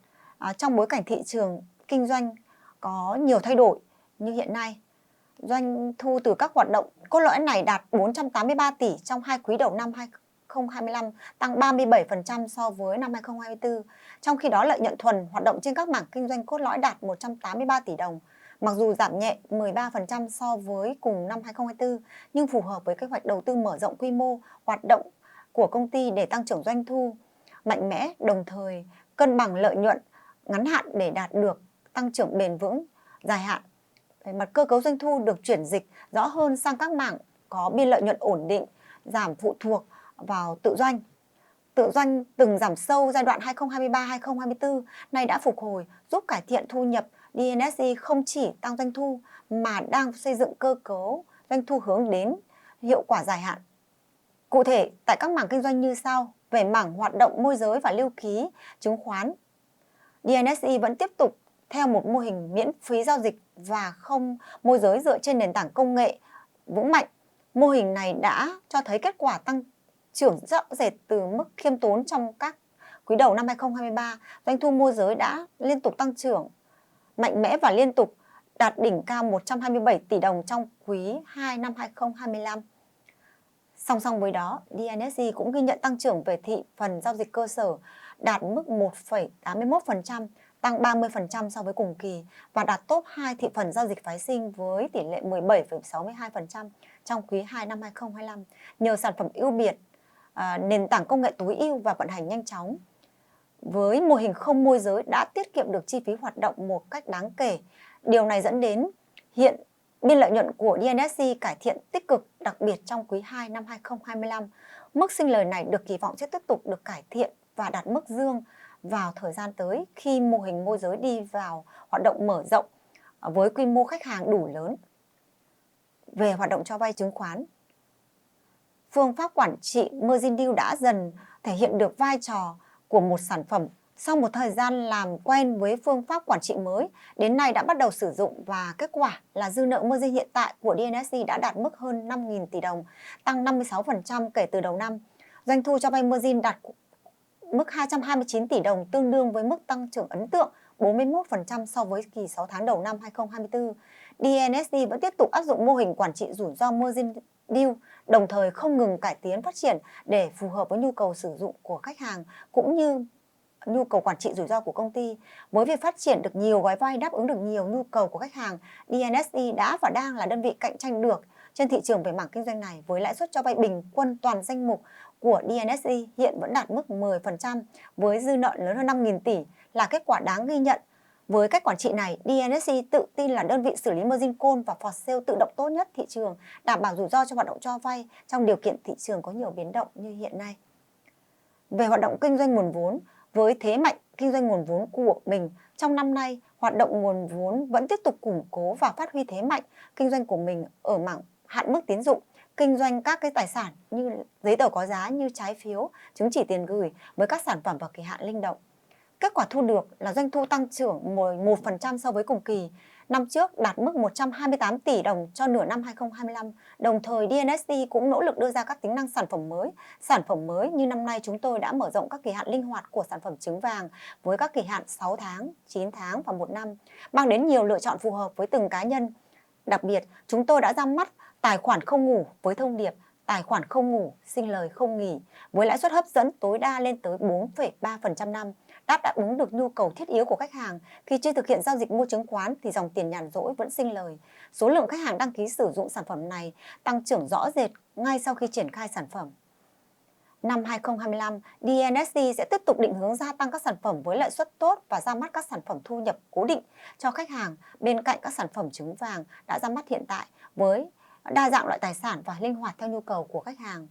C: trong bối cảnh thị trường kinh doanh có nhiều thay đổi như hiện nay. Doanh thu từ các hoạt động cốt lõi này đạt 483 tỷ trong hai quý đầu năm 2025, tăng 37% so với năm 2024. Trong khi đó, lợi nhuận thuần hoạt động trên các mảng kinh doanh cốt lõi đạt 183 tỷ đồng. Mặc dù giảm nhẹ 13% so với cùng năm 2024, nhưng phù hợp với kế hoạch đầu tư mở rộng quy mô hoạt động của công ty để tăng trưởng doanh thu mạnh mẽ, đồng thời cân bằng lợi nhuận ngắn hạn để đạt được tăng trưởng bền vững dài hạn. Về mặt cơ cấu doanh thu được chuyển dịch rõ hơn sang các mảng có biên lợi nhuận ổn định, giảm phụ thuộc vào tự doanh. Tự doanh từng giảm sâu giai đoạn 2023-2024, nay đã phục hồi, giúp cải thiện thu nhập. DNSE không chỉ tăng doanh thu mà đang xây dựng cơ cấu doanh thu hướng đến hiệu quả dài hạn. Cụ thể, tại các mảng kinh doanh như sau: về mảng hoạt động môi giới và lưu ký chứng khoán, DNSE vẫn tiếp tục theo một mô hình miễn phí giao dịch và không môi giới dựa trên nền tảng công nghệ vững mạnh. Mô hình này đã cho thấy kết quả tăng trưởng rõ rệt từ mức khiêm tốn trong các quý đầu năm 2023. Doanh thu môi giới đã liên tục tăng trưởng mạnh mẽ và liên tục đạt đỉnh cao 127 tỷ đồng trong quý 2 năm 2025. Song song với đó, DNSE cũng ghi nhận tăng trưởng về thị phần giao dịch cơ sở đạt mức 1,81%, tăng 30% so với cùng kỳ và đạt top 2 thị phần giao dịch phái sinh với tỷ lệ 17,62% trong quý 2 năm 2025 nhờ sản phẩm ưu biệt, nền tảng công nghệ tối ưu và vận hành nhanh chóng. Với mô hình không môi giới đã tiết kiệm được chi phí hoạt động một cách đáng kể. Điều này dẫn đến hiện biên lợi nhuận của DNSE cải thiện tích cực, đặc biệt trong quý 2 năm 2025. Mức sinh lời này được kỳ vọng sẽ tiếp tục được cải thiện và đạt mức dương vào thời gian tới khi mô hình môi giới đi vào hoạt động mở rộng với quy mô khách hàng đủ lớn. Về hoạt động cho vay chứng khoán, phương pháp quản trị margin deal đã dần thể hiện được vai trò của một sản phẩm. Sau một thời gian làm quen với phương pháp quản trị mới, đến nay đã bắt đầu sử dụng và kết quả là dư nợ margin hiện tại của DNSE đã đạt mức hơn 5.000 tỷ đồng, tăng 56% kể từ đầu năm. Doanh thu cho vay margin đạt mức 229 tỷ đồng, tương đương với mức tăng trưởng ấn tượng 41% so với kỳ 6 tháng đầu năm 2024. DNSE vẫn tiếp tục áp dụng mô hình quản trị rủi ro margin deal, đồng thời không ngừng cải tiến phát triển để phù hợp với nhu cầu sử dụng của khách hàng cũng như nhu cầu quản trị rủi ro của công ty. Với việc phát triển được nhiều gói vay đáp ứng được nhiều nhu cầu của khách hàng, DNSE đã và đang là đơn vị cạnh tranh được trên thị trường về mảng kinh doanh này, với lãi suất cho vay bình quân toàn danh mục của DNSE hiện vẫn đạt mức 10% với dư nợ lớn hơn 5.000 tỷ là kết quả đáng ghi nhận. Với cách quản trị này, DNSE tự tin là đơn vị xử lý margin call và for sale tự động tốt nhất thị trường, đảm bảo rủi ro cho hoạt động cho vay trong điều kiện thị trường có nhiều biến động như hiện nay. Về hoạt động kinh doanh nguồn vốn, với thế mạnh kinh doanh nguồn vốn của mình trong năm nay, hoạt động nguồn vốn vẫn tiếp tục củng cố và phát huy thế mạnh kinh doanh của mình ở mảng hạn mức tín dụng, kinh doanh các cái tài sản như giấy tờ có giá như trái phiếu, chứng chỉ tiền gửi với các sản phẩm và kỳ hạn linh động. Kết quả thu được là doanh thu tăng trưởng 11% so với cùng kỳ năm trước, đạt mức 128 tỷ đồng cho nửa năm 2025. Đồng thời, DNSE cũng nỗ lực đưa ra các tính năng sản phẩm mới. Sản phẩm mới như năm nay chúng tôi đã mở rộng các kỳ hạn linh hoạt của sản phẩm trứng vàng với các kỳ hạn 6 tháng, 9 tháng và 1 năm, mang đến nhiều lựa chọn phù hợp với từng cá nhân. Đặc biệt, chúng tôi đã ra mắt tài khoản không ngủ với thông điệp tài khoản không ngủ, sinh lời không nghỉ, với lãi suất hấp dẫn tối đa lên tới 4,3% năm, đáp ứng được nhu cầu thiết yếu của khách hàng. Khi chưa thực hiện giao dịch mua chứng khoán thì dòng tiền nhàn rỗi vẫn sinh lời. Số lượng khách hàng đăng ký sử dụng sản phẩm này tăng trưởng rõ rệt ngay sau khi triển khai sản phẩm. Năm 2025, DNSE sẽ tiếp tục định hướng gia tăng các sản phẩm với lợi suất tốt và ra mắt các sản phẩm thu nhập cố định cho khách hàng bên cạnh các sản phẩm trứng vàng đã ra mắt hiện tại với đa dạng loại tài sản và linh hoạt theo nhu cầu của khách hàng.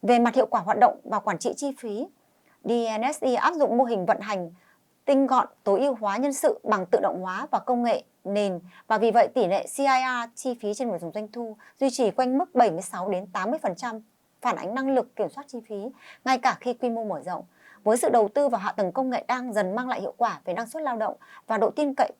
C: Về mặt hiệu quả hoạt động và quản trị chi phí, DNSE áp dụng mô hình vận hành tinh gọn, tối ưu hóa nhân sự bằng tự động hóa và công nghệ nền, và vì vậy tỷ lệ CIR chi phí trên người dùng doanh thu duy trì quanh mức 76 đến 80%, phản ánh năng lực kiểm soát chi phí ngay cả khi quy mô mở rộng. Với sự đầu tư vào hạ tầng công nghệ đang dần mang lại hiệu quả về năng suất lao động và độ tin cậy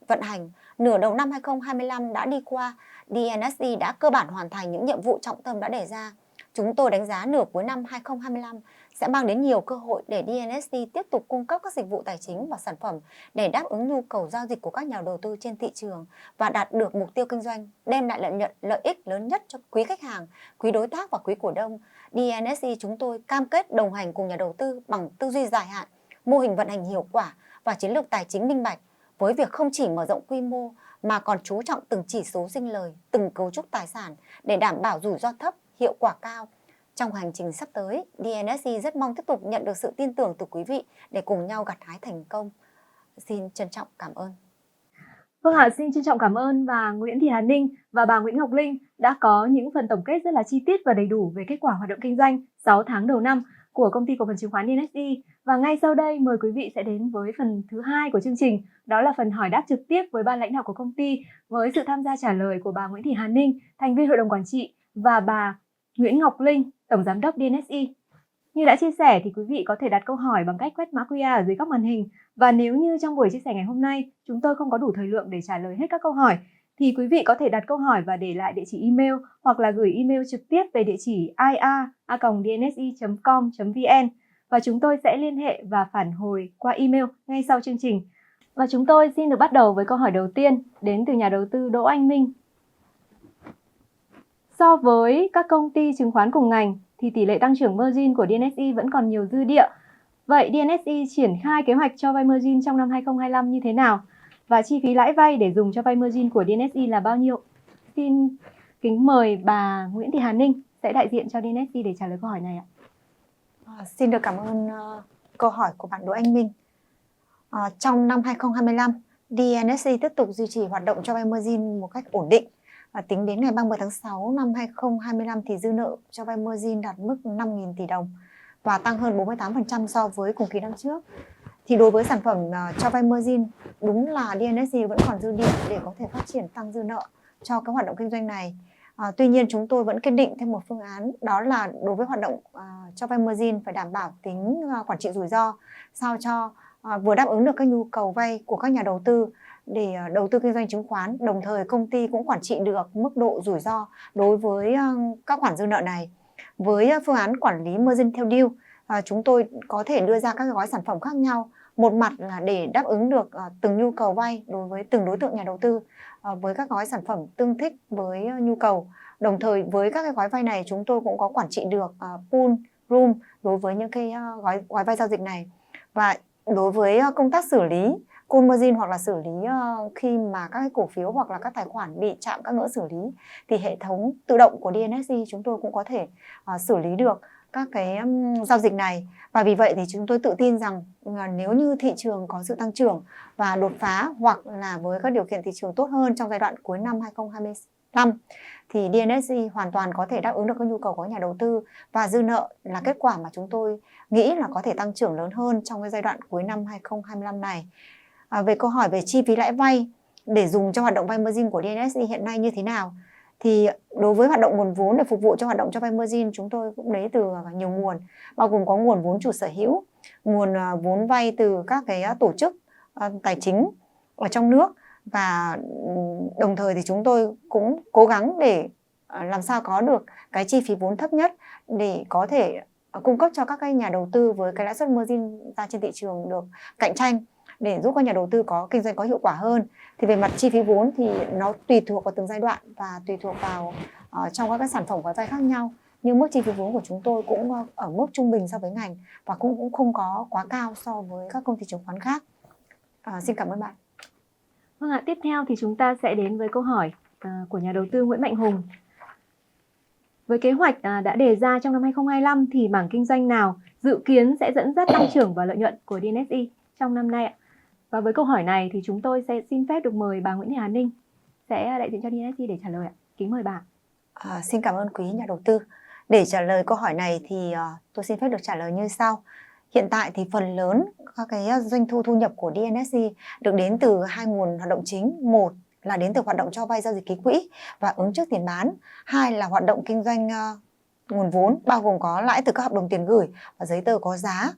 C: vận hành, nửa đầu năm 2025 đã đi qua, DNSE đã cơ bản hoàn thành những nhiệm vụ trọng tâm đã đề ra. Chúng tôi đánh giá nửa cuối năm 2025 sẽ mang đến nhiều cơ hội để DNSE tiếp tục cung cấp các dịch vụ tài chính và sản phẩm để đáp ứng nhu cầu giao dịch của các nhà đầu tư trên thị trường và đạt được mục tiêu kinh doanh, đem lại lợi ích lớn nhất cho quý khách hàng, quý đối tác và quý cổ đông. DNSE chúng tôi cam kết đồng hành cùng nhà đầu tư bằng tư duy dài hạn, mô hình vận hành hiệu quả và chiến lược tài chính minh bạch, với việc không chỉ mở rộng quy mô mà còn chú trọng từng chỉ số sinh lời, từng cấu trúc tài sản để đảm bảo rủi ro thấp, hiệu quả cao. Trong hành trình sắp tới, DNSE rất mong tiếp tục nhận được sự tin tưởng từ quý vị để cùng nhau gặt hái thành công. Xin trân trọng cảm ơn.
A: Vâng ạ, xin trân trọng cảm ơn bà Nguyễn Thị Hà Ninh và bà Nguyễn Ngọc Linh đã có những phần tổng kết rất là chi tiết và đầy đủ về kết quả hoạt động kinh doanh 6 tháng đầu năm của công ty cổ phần chứng khoán DNSE. Và ngay sau đây mời quý vị sẽ đến với phần thứ 2 của chương trình, đó là phần hỏi đáp trực tiếp với ban lãnh đạo của công ty với sự tham gia trả lời của bà Nguyễn Thị Hà Ninh, thành viên hội đồng quản trị, và bà Nguyễn Ngọc Linh, tổng giám đốc DNSE. Như đã chia sẻ thì quý vị có thể đặt câu hỏi bằng cách quét mã QR ở dưới góc màn hình. Và nếu như trong buổi chia sẻ ngày hôm nay chúng tôi không có đủ thời lượng để trả lời hết các câu hỏi thì quý vị có thể đặt câu hỏi và để lại địa chỉ email hoặc là gửi email trực tiếp về địa chỉ ir@dnsi.com.vn và chúng tôi sẽ liên hệ và phản hồi qua email ngay sau chương trình. Và chúng tôi xin được bắt đầu với câu hỏi đầu tiên đến từ nhà đầu tư Đỗ Anh Minh. So với các công ty chứng khoán cùng ngành thì tỷ lệ tăng trưởng margin của DNSI vẫn còn nhiều dư địa. Vậy DNSI triển khai kế hoạch cho vay margin trong năm 2025 như thế nào? Và chi phí lãi vay để dùng cho vay margin của DNSI là bao nhiêu? Xin kính mời bà Nguyễn Thị Hà Ninh sẽ đại diện cho DNSI để trả lời câu hỏi này ạ.
C: Xin được cảm ơn câu hỏi của bạn Đỗ Anh Minh. Trong năm 2025, DNSI tiếp tục duy trì hoạt động cho vay margin một cách ổn định. Tính đến ngày 30 tháng 6 năm 2025 thì dư nợ cho vay margin đạt mức 5.000 tỷ đồng và tăng hơn 48% so với cùng kỳ năm trước. Thì đối với sản phẩm cho vay margin, đúng là DNSI vẫn còn dư địa để có thể phát triển tăng dư nợ cho cái hoạt động kinh doanh này. Tuy nhiên chúng tôi vẫn kiên định thêm một phương án, đó là đối với hoạt động cho vay margin phải đảm bảo tính quản trị rủi ro, sao cho vừa đáp ứng được các nhu cầu vay của các nhà đầu tư để đầu tư kinh doanh chứng khoán, đồng thời công ty cũng quản trị được mức độ rủi ro đối với các khoản dư nợ này. Với phương án quản lý margin theo deal, chúng tôi có thể đưa ra các gói sản phẩm khác nhau. Một mặt là để đáp ứng được từng nhu cầu vay đối với từng đối tượng nhà đầu tư với các gói sản phẩm tương thích với nhu cầu. Đồng thời với các cái gói vay này chúng tôi cũng có quản trị được pool, room đối với những cái gói vay giao dịch này. Và đối với công tác xử lý call margin hoặc là xử lý khi mà các cái cổ phiếu hoặc là các tài khoản bị chạm các ngưỡng xử lý thì hệ thống tự động của DNSI chúng tôi cũng có thể xử lý được các cái giao dịch này. Và vì vậy thì chúng tôi tự tin rằng nếu như thị trường có sự tăng trưởng và đột phá hoặc là với các điều kiện thị trường tốt hơn trong giai đoạn cuối năm 2025 thì DNSI hoàn toàn có thể đáp ứng được các nhu cầu của nhà đầu tư và dư nợ là kết quả mà chúng tôi nghĩ là có thể tăng trưởng lớn hơn trong cái giai đoạn cuối năm 2025 này. Về câu hỏi về chi phí lãi vay để dùng cho hoạt động vay margin của DNSI hiện nay như thế nào, thì đối với hoạt động nguồn vốn để phục vụ cho hoạt động cho vay margin chúng tôi cũng lấy từ nhiều nguồn, bao gồm có nguồn vốn chủ sở hữu, nguồn vốn vay từ các cái tổ chức tài chính ở trong nước, và đồng thời thì chúng tôi cũng cố gắng để làm sao có được cái chi phí vốn thấp nhất để có thể cung cấp cho các cái nhà đầu tư với cái lãi suất margin ra trên thị trường được cạnh tranh, để giúp các nhà đầu tư có kinh doanh có hiệu quả hơn. Thì về mặt chi phí vốn thì nó tùy thuộc vào từng giai đoạn và tùy thuộc vào trong các cái sản phẩm gói vay khác nhau. Nhưng mức chi phí vốn của chúng tôi cũng ở mức trung bình so với ngành và cũng không có quá cao so với các công ty chứng khoán khác. Xin cảm ơn bạn.
A: Vâng ạ, tiếp theo thì chúng ta sẽ đến với câu hỏi của nhà đầu tư Nguyễn Mạnh Hùng. Với kế hoạch đã đề ra trong năm 2025 thì mảng kinh doanh nào dự kiến sẽ dẫn dắt tăng trưởng và lợi nhuận của DNSI trong năm nay ạ? Và với câu hỏi này thì chúng tôi sẽ xin phép được mời bà Nguyễn Thị Hà Ninh sẽ đại diện cho DNSI để trả lời ạ. Kính mời bà.
C: Xin cảm ơn quý nhà đầu tư. Để trả lời câu hỏi này thì tôi xin phép được trả lời như sau. Hiện tại thì phần lớn các cái doanh thu thu nhập của DNSI được đến từ hai nguồn hoạt động chính. Một là đến từ hoạt động cho vay giao dịch ký quỹ và ứng trước tiền bán. Hai là hoạt động kinh doanh nguồn vốn, bao gồm có lãi từ các hợp đồng tiền gửi và giấy tờ có giá.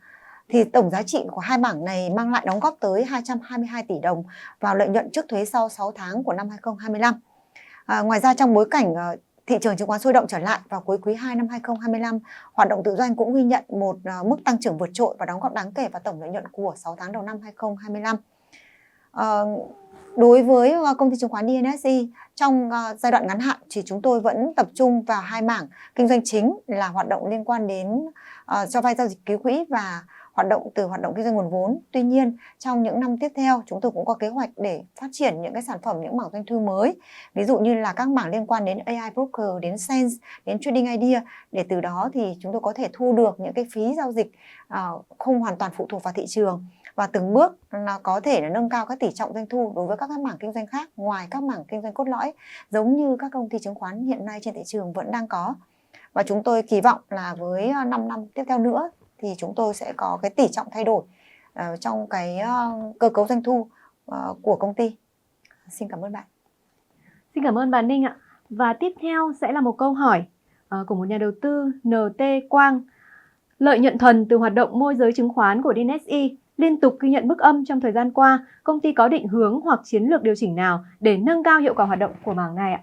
C: Thì tổng giá trị của hai mảng này mang lại đóng góp tới 222 tỷ đồng vào lợi nhuận trước thuế sau 6 tháng của năm 2025. Ngoài ra trong bối cảnh thị trường chứng khoán sôi động trở lại vào cuối quý 2 năm 2025, hoạt động tự doanh cũng ghi nhận một mức tăng trưởng vượt trội và đóng góp đáng kể vào tổng lợi nhuận của 6 tháng đầu năm 2025. Đối với công ty chứng khoán DNSI, trong giai đoạn ngắn hạn thì chúng tôi vẫn tập trung vào hai mảng kinh doanh chính là hoạt động liên quan đến cho vay giao dịch ký quỹ và hoạt động kinh doanh nguồn vốn. Tuy nhiên, trong những năm tiếp theo, chúng tôi cũng có kế hoạch để phát triển những cái sản phẩm, những mảng doanh thu mới. Ví dụ như là các mảng liên quan đến AI Broker, đến Sense, đến Trading Idea, để từ đó thì chúng tôi có thể thu được những cái phí giao dịch không hoàn toàn phụ thuộc vào thị trường. Và từng bước nó có thể là nâng cao các tỷ trọng doanh thu đối với các mảng kinh doanh khác ngoài các mảng kinh doanh cốt lõi, giống như các công ty chứng khoán hiện nay trên thị trường vẫn đang có. Và chúng tôi kỳ vọng là với 5 năm tiếp theo nữa thì chúng tôi sẽ có cái tỷ trọng thay đổi trong cái cơ cấu doanh thu của công ty. Xin cảm ơn bạn.
A: Xin cảm ơn bà Ninh ạ. Và tiếp theo sẽ là một câu hỏi của một nhà đầu tư NT Quang. Lợi nhuận thuần từ hoạt động môi giới chứng khoán của DNSI liên tục ghi nhận mức âm trong thời gian qua. Công ty có định hướng hoặc chiến lược điều chỉnh nào để nâng cao hiệu quả hoạt động của mảng này ạ?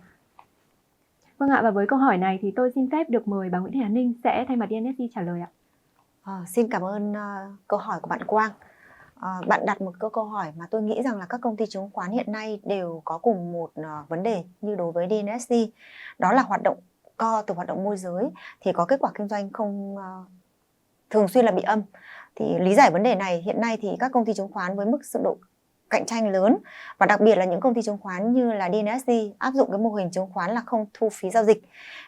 A: Vâng ạ, và với câu hỏi này thì tôi xin phép được mời bà Nguyễn Thị Hà Ninh sẽ thay mặt DNSI trả lời ạ.
C: Xin cảm ơn câu hỏi của bạn Quang. Bạn đặt một câu hỏi mà tôi nghĩ rằng là các công ty chứng khoán hiện nay đều có cùng một vấn đề như đối với DNSI. Đó là hoạt động co từ hoạt động môi giới thì có kết quả kinh doanh không thường xuyên là bị âm. Thì lý giải vấn đề này, hiện nay thì các công ty chứng khoán với mức sự độ cạnh tranh lớn và đặc biệt là những công ty chứng khoán như là DNSI áp dụng cái mô hình chứng khoán là không thu phí giao dịch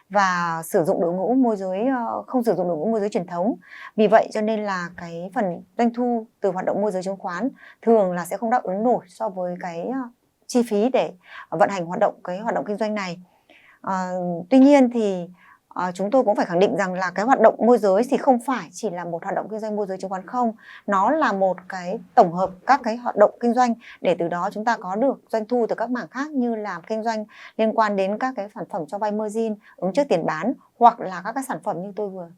C: và sử dụng đội ngũ môi giới, không sử dụng đội ngũ môi giới truyền thống. Vì vậy cho nên là cái phần doanh thu từ hoạt động môi giới chứng khoán thường là sẽ không đáp ứng nổi so với cái chi phí để vận hành hoạt động kinh doanh này. Tuy nhiên thì chúng tôi cũng phải khẳng định rằng là cái hoạt động môi giới thì không phải chỉ là một hoạt động kinh doanh môi giới chứng khoán không, nó là một cái tổng hợp các cái hoạt động kinh doanh để từ đó chúng ta có được doanh thu từ các mảng khác như là kinh doanh liên quan đến các cái sản phẩm cho vay margin, ứng trước tiền bán, hoặc là các cái sản phẩm như tôi vừa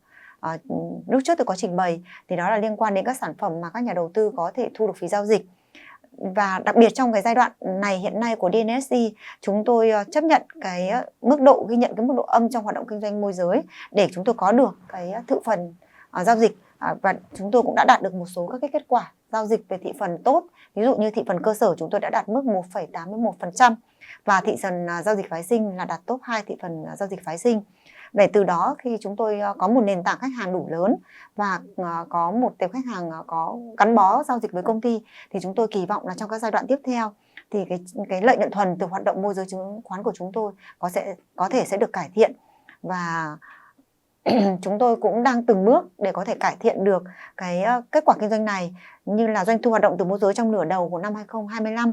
C: lúc trước tôi có trình bày thì đó là liên quan đến các sản phẩm mà các nhà đầu tư có thể thu được phí giao dịch. Và đặc biệt trong cái giai đoạn này hiện nay của DNSI, chúng tôi chấp nhận cái mức độ ghi nhận cái mức độ âm trong hoạt động kinh doanh môi giới để chúng tôi có được cái thị phần giao dịch, và chúng tôi cũng đã đạt được một số các cái kết quả giao dịch về thị phần tốt. Ví dụ như thị phần cơ sở chúng tôi đã đạt mức 1,81% và thị phần giao dịch phái sinh là đạt top 2 thị phần giao dịch phái sinh. Để từ đó khi chúng tôi có một nền tảng khách hàng đủ lớn và có một tệp khách hàng có gắn bó giao dịch với công ty thì chúng tôi kỳ vọng là trong các giai đoạn tiếp theo thì cái lợi nhuận thuần từ hoạt động môi giới chứng khoán của chúng tôi có thể sẽ được cải thiện, và chúng tôi cũng đang từng bước để có thể cải thiện được cái kết quả kinh doanh này, như là doanh thu hoạt động từ môi giới trong nửa đầu của năm 2025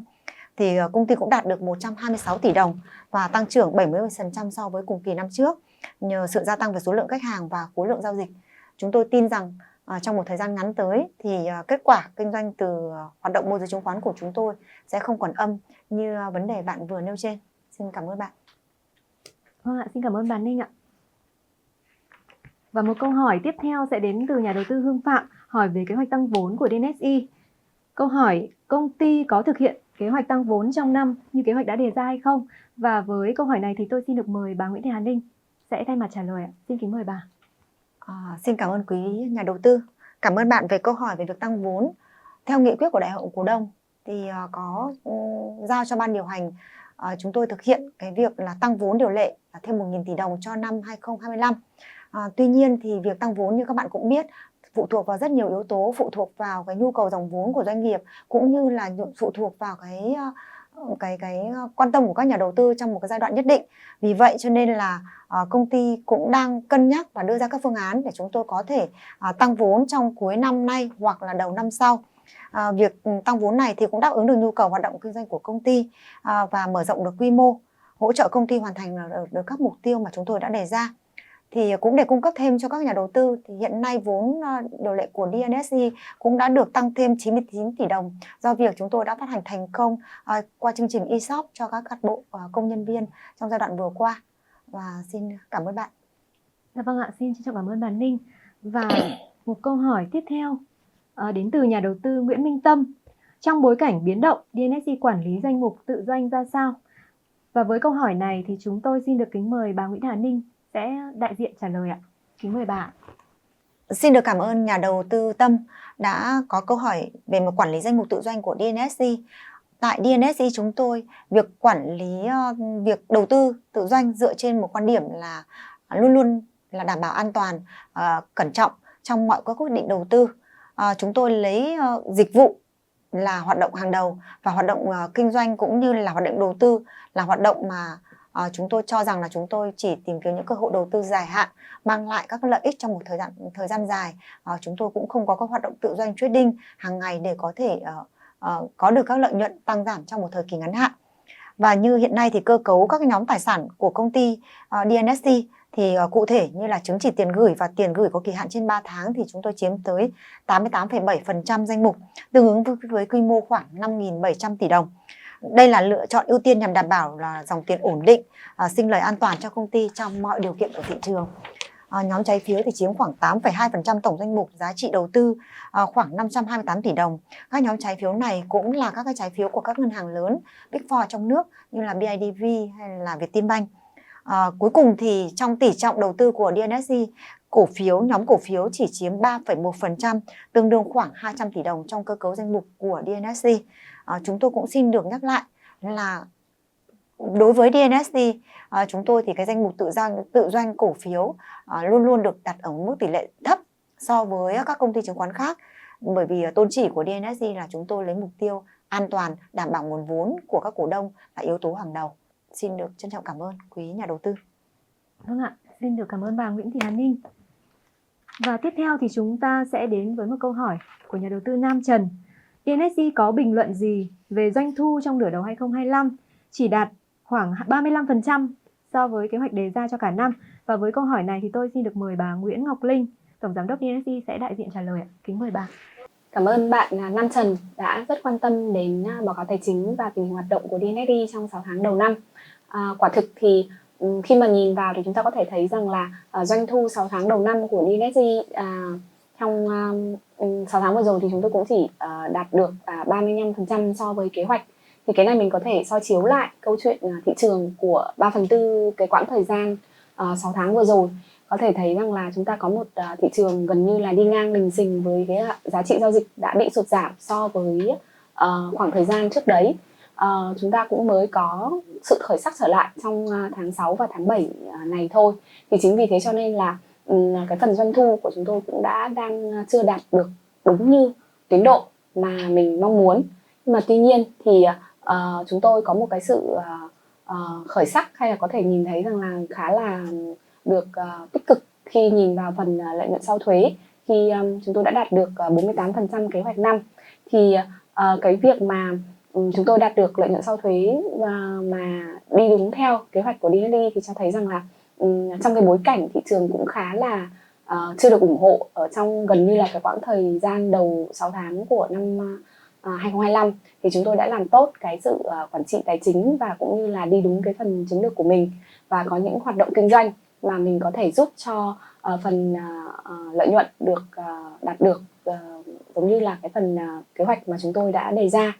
C: thì công ty cũng đạt được 126 tỷ đồng và tăng trưởng 70% so với cùng kỳ năm trước nhờ sự gia tăng về số lượng khách hàng và khối lượng giao dịch. Chúng tôi tin rằng trong một thời gian ngắn tới thì kết quả kinh doanh từ hoạt động môi giới chứng khoán của chúng tôi sẽ không còn âm như vấn đề bạn vừa nêu trên. Xin cảm ơn bạn.
A: Vâng ạ, xin cảm ơn bà Ninh ạ. Và một câu hỏi tiếp theo sẽ đến từ nhà đầu tư Hương Phạm, hỏi về kế hoạch tăng vốn của DNSI. Câu hỏi, công ty có thực hiện kế hoạch tăng vốn trong năm như kế hoạch đã đề ra hay không? Và với câu hỏi này thì tôi xin được mời bà Nguyễn Thị Hà Ninh sẽ thay mặt trả lời ạ. Xin kính mời bà.
C: Xin cảm ơn quý nhà đầu tư. Cảm ơn bạn về câu hỏi về việc tăng vốn. Theo nghị quyết của Đại hội cổ đông thì có giao cho ban điều hành chúng tôi thực hiện cái việc là tăng vốn điều lệ thêm 1.000 tỷ đồng cho năm 2025. Tuy nhiên thì việc tăng vốn như các bạn cũng biết phụ thuộc vào rất nhiều yếu tố, phụ thuộc vào cái nhu cầu dòng vốn của doanh nghiệp cũng như là phụ thuộc vào cái quan tâm của các nhà đầu tư trong một cái giai đoạn nhất định. Vì vậy cho nên là công ty cũng đang cân nhắc và đưa ra các phương án để chúng tôi có thể tăng vốn trong cuối năm nay hoặc là đầu năm sau. Việc tăng vốn này thì cũng đáp ứng được nhu cầu hoạt động kinh doanh của công ty và mở rộng được quy mô, hỗ trợ công ty hoàn thành được các mục tiêu mà chúng tôi đã đề ra. Thì cũng để cung cấp thêm cho các nhà đầu tư thì hiện nay vốn điều lệ của DNSI cũng đã được tăng thêm 99 tỷ đồng do việc chúng tôi đã phát hành thành công qua chương trình ESOP cho các cán bộ công nhân viên trong giai đoạn vừa qua. Và xin cảm ơn bạn.
A: Dạ vâng ạ, xin trân trọng cảm ơn bà Ninh. Và một câu hỏi tiếp theo đến từ nhà đầu tư Nguyễn Minh Tâm. Trong bối cảnh biến động, DNSI quản lý danh mục tự doanh ra sao? Và với câu hỏi này thì chúng tôi xin được kính mời bà Nguyễn Hà Ninh sẽ đại diện trả lời ạ. Kính mời bà.
C: Xin được cảm ơn nhà đầu tư Tâm đã có câu hỏi về một quản lý danh mục tự doanh của DNSI. Tại DNSI chúng tôi, việc quản lý việc đầu tư tự doanh dựa trên một quan điểm là luôn luôn là đảm bảo an toàn, cẩn trọng trong mọi các quyết định đầu tư. Chúng tôi lấy dịch vụ là hoạt động hàng đầu và hoạt động kinh doanh cũng như là hoạt động đầu tư là hoạt động mà chúng tôi cho rằng là chúng tôi chỉ tìm kiếm những cơ hội đầu tư dài hạn mang lại các lợi ích trong một thời gian dài. Chúng tôi cũng không có các hoạt động tự doanh trading hàng ngày để có thể có được các lợi nhuận tăng giảm trong một thời kỳ ngắn hạn. Và như hiện nay thì cơ cấu các nhóm tài sản của công ty DNSI thì cụ thể như là chứng chỉ tiền gửi và tiền gửi có kỳ hạn trên 3 tháng thì chúng tôi chiếm tới 88,7% danh mục, tương ứng với quy mô khoảng 5.700 tỷ đồng. Đây là lựa chọn ưu tiên nhằm đảm bảo là dòng tiền ổn định, sinh lời an toàn cho công ty trong mọi điều kiện của thị trường. Nhóm trái phiếu thì chiếm khoảng 8,2% tổng danh mục, giá trị đầu tư khoảng 528 tỷ đồng. Các nhóm trái phiếu này cũng là các cái trái phiếu của các ngân hàng lớn Big Four trong nước như là BIDV hay là Vietinbank. Cuối cùng thì trong tỷ trọng đầu tư của DNSE, nhóm cổ phiếu chỉ chiếm 3,1%, tương đương khoảng 200 tỷ đồng trong cơ cấu danh mục của DNSE. Chúng tôi cũng xin được nhắc lại là đối với DNSE, chúng tôi thì cái danh mục tự doanh cổ phiếu luôn luôn được đặt ở mức tỷ lệ thấp so với các công ty chứng khoán khác, bởi vì tôn chỉ của DNSE là chúng tôi lấy mục tiêu an toàn, đảm bảo nguồn vốn của các cổ đông là yếu tố hàng đầu. Xin được trân trọng cảm ơn quý nhà đầu tư.
A: Vâng ạ, xin được cảm ơn bà Nguyễn Thị Hàn Ninh. Và tiếp theo thì chúng ta sẽ đến với một câu hỏi của nhà đầu tư Nam Trần. DNSE có bình luận gì về doanh thu trong nửa đầu 2025, chỉ đạt khoảng 35% so với kế hoạch đề ra cho cả năm? Và với câu hỏi này thì tôi xin được mời bà Nguyễn Ngọc Linh, Tổng Giám đốc DNSE sẽ đại diện trả lời ạ. Kính mời bà.
B: Cảm ơn bạn Nam Trần đã rất quan tâm đến báo cáo tài chính và tình hình hoạt động của DNSE trong 6 tháng đầu năm. Quả thực thì khi mà nhìn vào thì chúng ta có thể thấy rằng là doanh thu 6 tháng đầu năm của DNSE trong 6 tháng vừa rồi thì chúng tôi cũng chỉ đạt được 35% so với kế hoạch. Thì cái này mình có thể so chiếu lại câu chuyện thị trường của 3/4 cái quãng thời gian 6 tháng vừa rồi. Có thể thấy rằng là chúng ta có một thị trường gần như là đi ngang lình xình với cái giá trị giao dịch đã bị sụt giảm so với khoảng thời gian trước đấy. Chúng ta cũng mới có sự khởi sắc trở lại trong tháng 6 và tháng 7 này thôi. Thì chính vì thế cho nên là cái phần doanh thu của chúng tôi cũng đang chưa đạt được đúng như tiến độ mà mình mong muốn. Nhưng mà tuy nhiên thì chúng tôi có một cái sự khởi sắc, hay là có thể nhìn thấy rằng là khá là được tích cực khi nhìn vào phần lợi nhuận sau thuế, khi chúng tôi đã đạt được 48% kế hoạch năm. Thì cái việc mà chúng tôi đạt được lợi nhuận sau thuế mà đi đúng theo kế hoạch của DNSE thì cho thấy rằng là trong cái bối cảnh thị trường cũng khá là chưa được ủng hộ ở trong gần như là cái quãng thời gian đầu 6 tháng của năm 2025, thì chúng tôi đã làm tốt cái sự quản trị tài chính và cũng như là đi đúng cái phần chiến lược của mình, và có những hoạt động kinh doanh mà mình có thể giúp cho phần lợi nhuận được đạt được giống như là cái phần kế hoạch mà chúng tôi đã đề ra.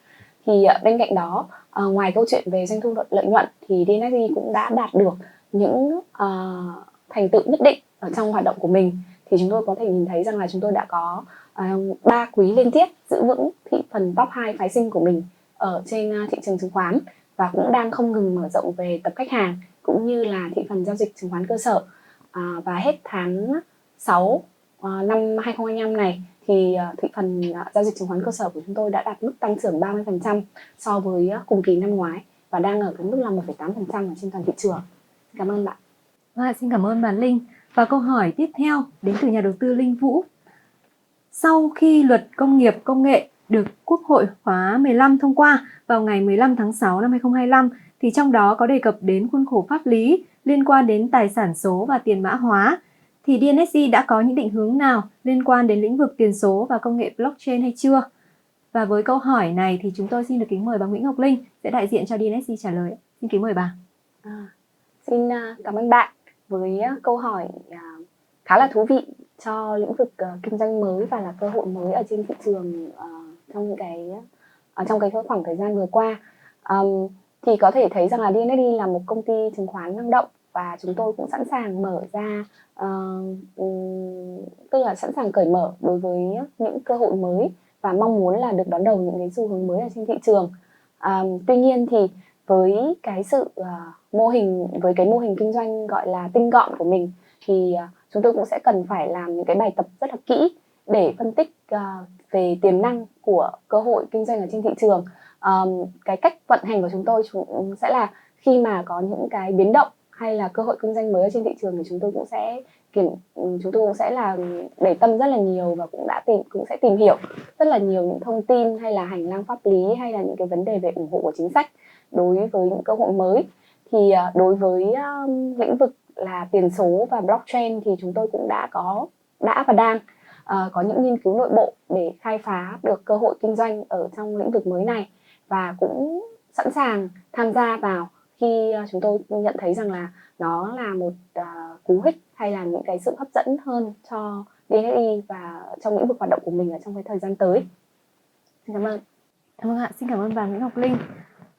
B: Thì bên cạnh đó, ngoài câu chuyện về doanh thu lợi nhuận thì DNSE cũng đã đạt được những thành tựu nhất định ở trong hoạt động của mình. Thì chúng tôi có thể nhìn thấy rằng là chúng tôi đã có 3 quý liên tiếp giữ vững thị phần top 2 phái sinh của mình ở trên thị trường chứng khoán, và cũng đang không ngừng mở rộng về tập khách hàng cũng như là thị phần giao dịch chứng khoán cơ sở. Và hết tháng 6 năm 2025 này thì thị phần giao dịch chứng khoán cơ sở của chúng tôi đã đạt mức tăng trưởng 30% so với cùng kỳ năm ngoái, và đang ở cái mức là 1,8% ở trên toàn thị trường. Cảm ơn bạn.
A: Xin cảm ơn bà Linh. Và câu hỏi tiếp theo đến từ nhà đầu tư Linh Vũ. Sau khi luật công nghiệp công nghệ được Quốc hội khóa 15 thông qua vào ngày 15 tháng 6 năm 2025, thì trong đó có đề cập đến khuôn khổ pháp lý liên quan đến tài sản số và tiền mã hóa. Thì DNSE đã có những định hướng nào liên quan đến lĩnh vực tiền số và công nghệ blockchain hay chưa? Và với câu hỏi này thì chúng tôi xin được kính mời bà Nguyễn Ngọc Linh sẽ đại diện cho DNSE trả lời. Xin kính mời bà.
B: Xin cảm ơn bạn với câu hỏi khá là thú vị cho lĩnh vực kinh doanh mới và là cơ hội mới ở trên thị trường trong cái khoảng thời gian vừa qua. Thì có thể thấy rằng là DNSE là một công ty chứng khoán năng động, và chúng tôi cũng sẵn sàng mở ra, tức là sẵn sàng cởi mở đối với những cơ hội mới và mong muốn là được đón đầu những cái xu hướng mới ở trên thị trường. Tuy nhiên thì với cái sự mô hình kinh doanh gọi là tinh gọn của mình, thì chúng tôi cũng sẽ cần phải làm những cái bài tập rất là kỹ để phân tích về tiềm năng của cơ hội kinh doanh ở trên thị trường. Cái cách vận hành của chúng tôi sẽ là khi mà có những cái biến động hay là cơ hội kinh doanh mới ở trên thị trường thì chúng tôi cũng sẽ là để tâm rất là nhiều, và cũng sẽ tìm hiểu rất là nhiều những thông tin hay là hành lang pháp lý hay là những cái vấn đề về ủng hộ của chính sách đối với những cơ hội mới. Thì đối với lĩnh vực là tiền số và blockchain thì chúng tôi cũng đã và đang có những nghiên cứu nội bộ để khai phá được cơ hội kinh doanh ở trong lĩnh vực mới này, và cũng sẵn sàng tham gia vào khi chúng tôi nhận thấy rằng là nó là một cú hích hay là những cái sự hấp dẫn hơn cho DNSI và trong lĩnh vực hoạt động của mình ở trong cái thời gian tới. Xin cảm ơn.
A: Vâng ạ, xin cảm ơn bà Nguyễn Ngọc Linh.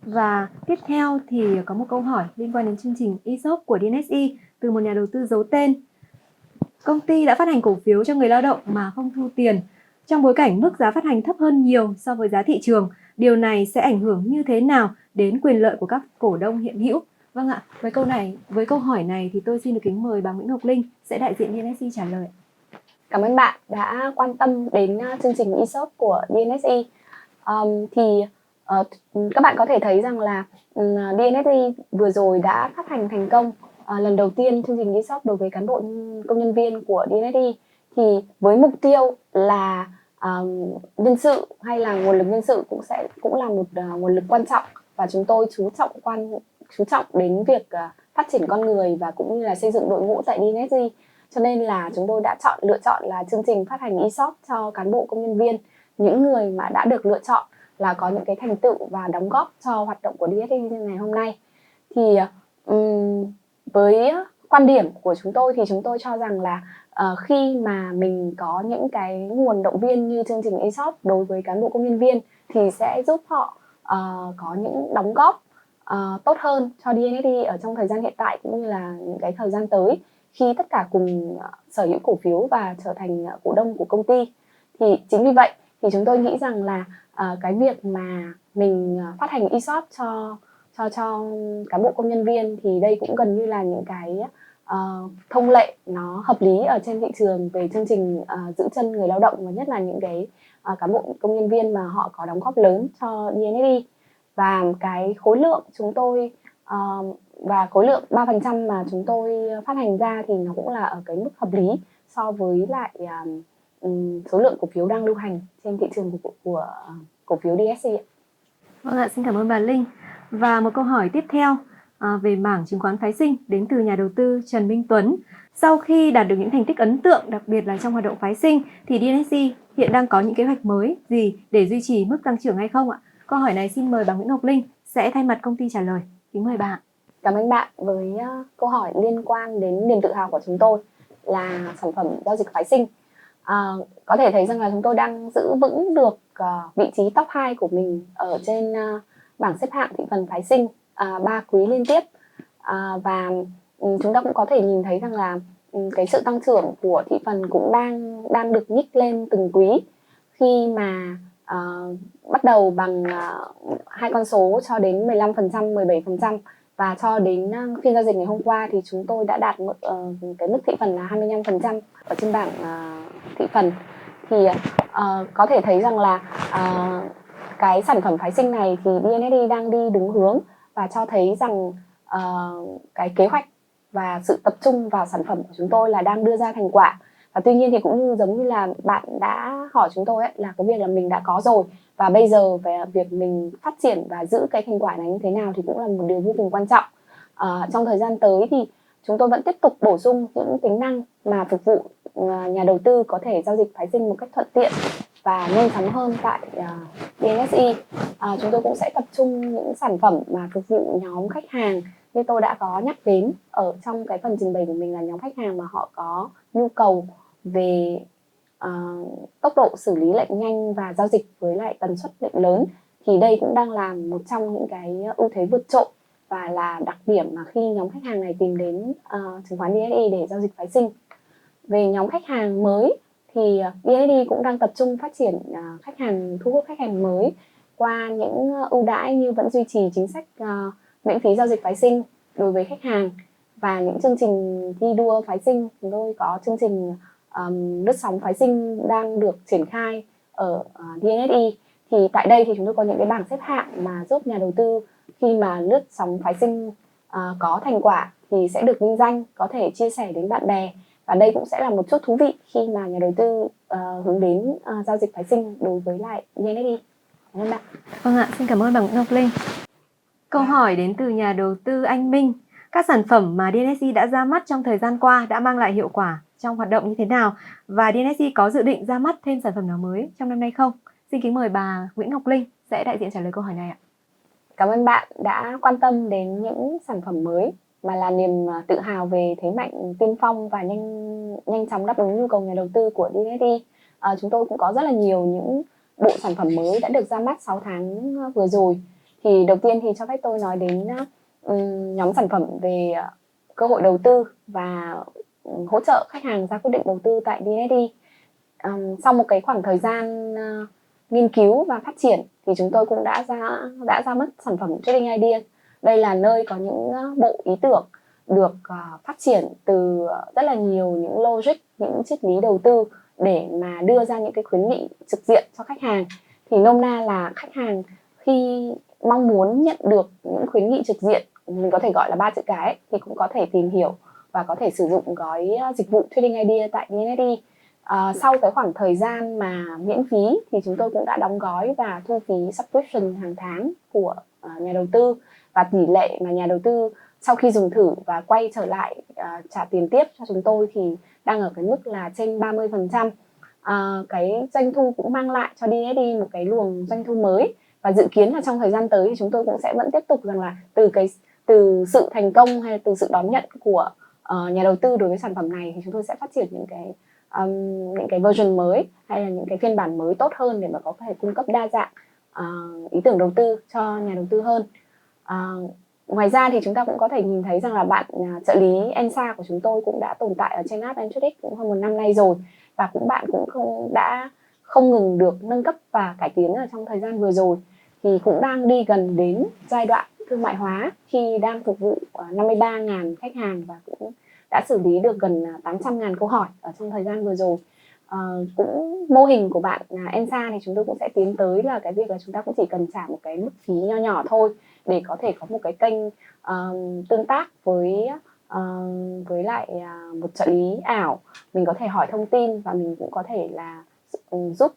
A: Và tiếp theo thì có một câu hỏi liên quan đến chương trình ESOP của DNSI từ một nhà đầu tư giấu tên. Công ty đã phát hành cổ phiếu cho người lao động mà không thu tiền trong bối cảnh mức giá phát hành thấp hơn nhiều so với giá thị trường. Điều này sẽ ảnh hưởng như thế nào đến quyền lợi của các cổ đông hiện hữu? Vâng ạ, với câu hỏi này thì tôi xin được kính mời bà Nguyễn Ngọc Linh sẽ đại diện DNSI trả lời.
B: Cảm ơn bạn đã quan tâm đến chương trình ESOP của DNSI. Các bạn có thể thấy rằng là DNSI vừa rồi đã phát hành thành công lần đầu tiên chương trình ESOP đối với cán bộ công nhân viên của DNSI, thì với mục tiêu là nhân sự hay là nguồn lực nhân sự cũng là một nguồn lực quan trọng, và chúng tôi chú trọng đến việc phát triển con người và cũng như là xây dựng đội ngũ tại DNSI. Cho nên là chúng tôi đã lựa chọn là chương trình phát hành ESOP cho cán bộ công nhân viên, những người mà đã được lựa chọn là có những cái thành tựu và đóng góp cho hoạt động của DNSI ngày hôm nay. Thì với quan điểm của chúng tôi thì chúng tôi cho rằng là khi mà mình có những cái nguồn động viên như chương trình ESOP đối với cán bộ công nhân viên thì sẽ giúp họ có những đóng góp tốt hơn cho DNSI ở trong thời gian hiện tại cũng như là những cái thời gian tới, khi tất cả cùng sở hữu cổ phiếu và trở thành cổ đông của công ty. Thì chính vì vậy thì chúng tôi nghĩ rằng là cái việc mà mình phát hành ESOP cho cán bộ công nhân viên thì đây cũng gần như là những cái thông lệ nó hợp lý ở trên thị trường về chương trình giữ chân người lao động, và nhất là những cái cán bộ công nhân viên mà họ có đóng góp lớn cho DNSI. Và cái khối lượng chúng tôi và khối lượng 3% mà chúng tôi phát hành ra thì nó cũng là ở cái mức hợp lý so với lại số lượng cổ phiếu đang lưu hành trên thị trường của cổ phiếu DSC.
A: Vâng ạ, xin cảm ơn bà Linh. Và một câu hỏi tiếp theo về mảng chứng khoán phái sinh đến từ nhà đầu tư Trần Minh Tuấn. Sau khi đạt được những thành tích ấn tượng, đặc biệt là trong hoạt động phái sinh, thì DNSI hiện đang có những kế hoạch mới gì để duy trì mức tăng trưởng hay không ạ? Câu hỏi này xin mời bà Nguyễn Ngọc Linh sẽ thay mặt công ty trả lời. Kính mời bà.
B: Cảm ơn bạn với câu hỏi liên quan đến niềm tự hào của chúng tôi là sản phẩm giao dịch phái sinh. Có thể thấy rằng là chúng tôi đang giữ vững được vị trí top 2 của mình ở trên bảng xếp hạng thị phần phái sinh 3 quý liên tiếp. Và chúng ta cũng có thể nhìn thấy rằng là cái sự tăng trưởng của thị phần cũng đang được nhích lên từng quý, khi mà bắt đầu bằng hai con số cho đến 15%, 17%, và cho đến phiên giao dịch ngày hôm qua thì chúng tôi đã đạt cái mức thị phần là 25% ở trên bảng thị phần. Thì có thể thấy rằng là cái sản phẩm phái sinh này thì DNSI đang đi đúng hướng, và cho thấy rằng cái kế hoạch và sự tập trung vào sản phẩm của chúng tôi là đang đưa ra thành quả. Và tuy nhiên thì cũng như giống như là bạn đã hỏi chúng tôi ấy, là cái việc là mình đã có rồi, và bây giờ về việc mình phát triển và giữ cái thành quả này như thế nào thì cũng là một điều vô cùng quan trọng. Trong thời gian tới thì chúng tôi vẫn tiếp tục bổ sung những tính năng mà phục vụ nhà đầu tư có thể giao dịch phái sinh một cách thuận tiện và nhanh chóng hơn tại DNSI. Chúng tôi cũng sẽ tập trung những sản phẩm mà phục vụ nhóm khách hàng như tôi đã có nhắc đến ở trong cái phần trình bày của mình, là nhóm khách hàng mà họ có nhu cầu về tốc độ xử lý lệnh nhanh và giao dịch với lại tần suất lệnh lớn. Thì đây cũng đang là một trong những cái ưu thế vượt trội và là đặc điểm mà khi nhóm khách hàng này tìm đến chứng khoán DSI để giao dịch phái sinh. Về nhóm khách hàng mới thì DSI cũng đang tập trung phát triển thu hút khách hàng mới qua những ưu đãi như vẫn duy trì chính sách miễn phí giao dịch phái sinh đối với khách hàng, và những chương trình thi đua phái sinh. Chúng tôi có chương trình lướt sóng phái sinh đang được triển khai ở DNSI. Thì tại đây thì chúng tôi có những cái bảng xếp hạng mà giúp nhà đầu tư khi mà lướt sóng phái sinh có thành quả thì sẽ được vinh danh, có thể chia sẻ đến bạn bè. Và đây cũng sẽ là một chút thú vị khi mà nhà đầu tư hướng đến giao dịch phái sinh đối với lại DNSI. Cảm ơn bạn.
A: Vâng ạ, xin cảm ơn bà Nguyễn Ngọc Linh. Câu hỏi đến từ nhà đầu tư Anh Minh. Các sản phẩm mà DNSI đã ra mắt trong thời gian qua đã mang lại hiệu quả trong hoạt động như thế nào? Và DNSI có dự định ra mắt thêm sản phẩm nào mới trong năm nay không? Xin kính mời bà Nguyễn Ngọc Linh sẽ đại diện trả lời câu hỏi này ạ.
B: Cảm ơn bạn đã quan tâm đến những sản phẩm mới mà là niềm tự hào về thế mạnh tiên phong và nhanh chóng đáp ứng nhu cầu nhà đầu tư của DNSE. Chúng tôi cũng có rất là nhiều những bộ sản phẩm mới đã được ra mắt 6 tháng vừa rồi. Thì đầu tiên thì cho phép tôi nói đến nhóm sản phẩm về cơ hội đầu tư và hỗ trợ khách hàng ra quyết định đầu tư tại DNSE. Sau một cái khoảng thời gian nghiên cứu và phát triển thì chúng tôi cũng đã ra mắt sản phẩm Trading Idea. Đây là nơi có những bộ ý tưởng được phát triển từ rất là nhiều những logic, những triết lý đầu tư để mà đưa ra những cái khuyến nghị trực diện cho khách hàng. Thì nôm na là khách hàng khi mong muốn nhận được những khuyến nghị trực diện, mình có thể gọi là 3 chữ cái, thì cũng có thể tìm hiểu và có thể sử dụng gói dịch vụ Trading Idea tại DNSE. Sau cái khoảng thời gian mà miễn phí thì chúng tôi cũng đã đóng gói và thu phí subscription hàng tháng của nhà đầu tư, và tỷ lệ mà nhà đầu tư sau khi dùng thử và quay trở lại trả tiền tiếp cho chúng tôi thì đang ở cái mức là trên 30%. Cái doanh thu cũng mang lại cho DNSE một cái luồng doanh thu mới, và dự kiến là trong thời gian tới thì chúng tôi cũng sẽ vẫn tiếp tục rằng là từ sự thành công hay là từ sự đón nhận của nhà đầu tư đối với sản phẩm này thì chúng tôi sẽ phát triển những cái version mới hay là những cái phiên bản mới tốt hơn để mà có thể cung cấp đa dạng ý tưởng đầu tư cho nhà đầu tư hơn. Ngoài ra thì chúng ta cũng có thể nhìn thấy rằng là bạn trợ lý ENSA của chúng tôi cũng đã tồn tại ở trên app Entradic cũng hơn 1 năm nay rồi, và bạn cũng đã không ngừng được nâng cấp và cải tiến ở trong thời gian vừa rồi, thì cũng đang đi gần đến giai đoạn thương mại hóa khi đang phục vụ 53.000 khách hàng và cũng đã xử lý được gần 800.000 câu hỏi ở trong thời gian vừa rồi. Cũng mô hình của bạn ENSA thì chúng tôi cũng sẽ tiến tới là cái việc là chúng ta cũng chỉ cần trả một cái mức phí nho nhỏ thôi để có thể có một cái kênh tương tác với lại một trợ lý ảo. Mình có thể hỏi thông tin và mình cũng có thể là giúp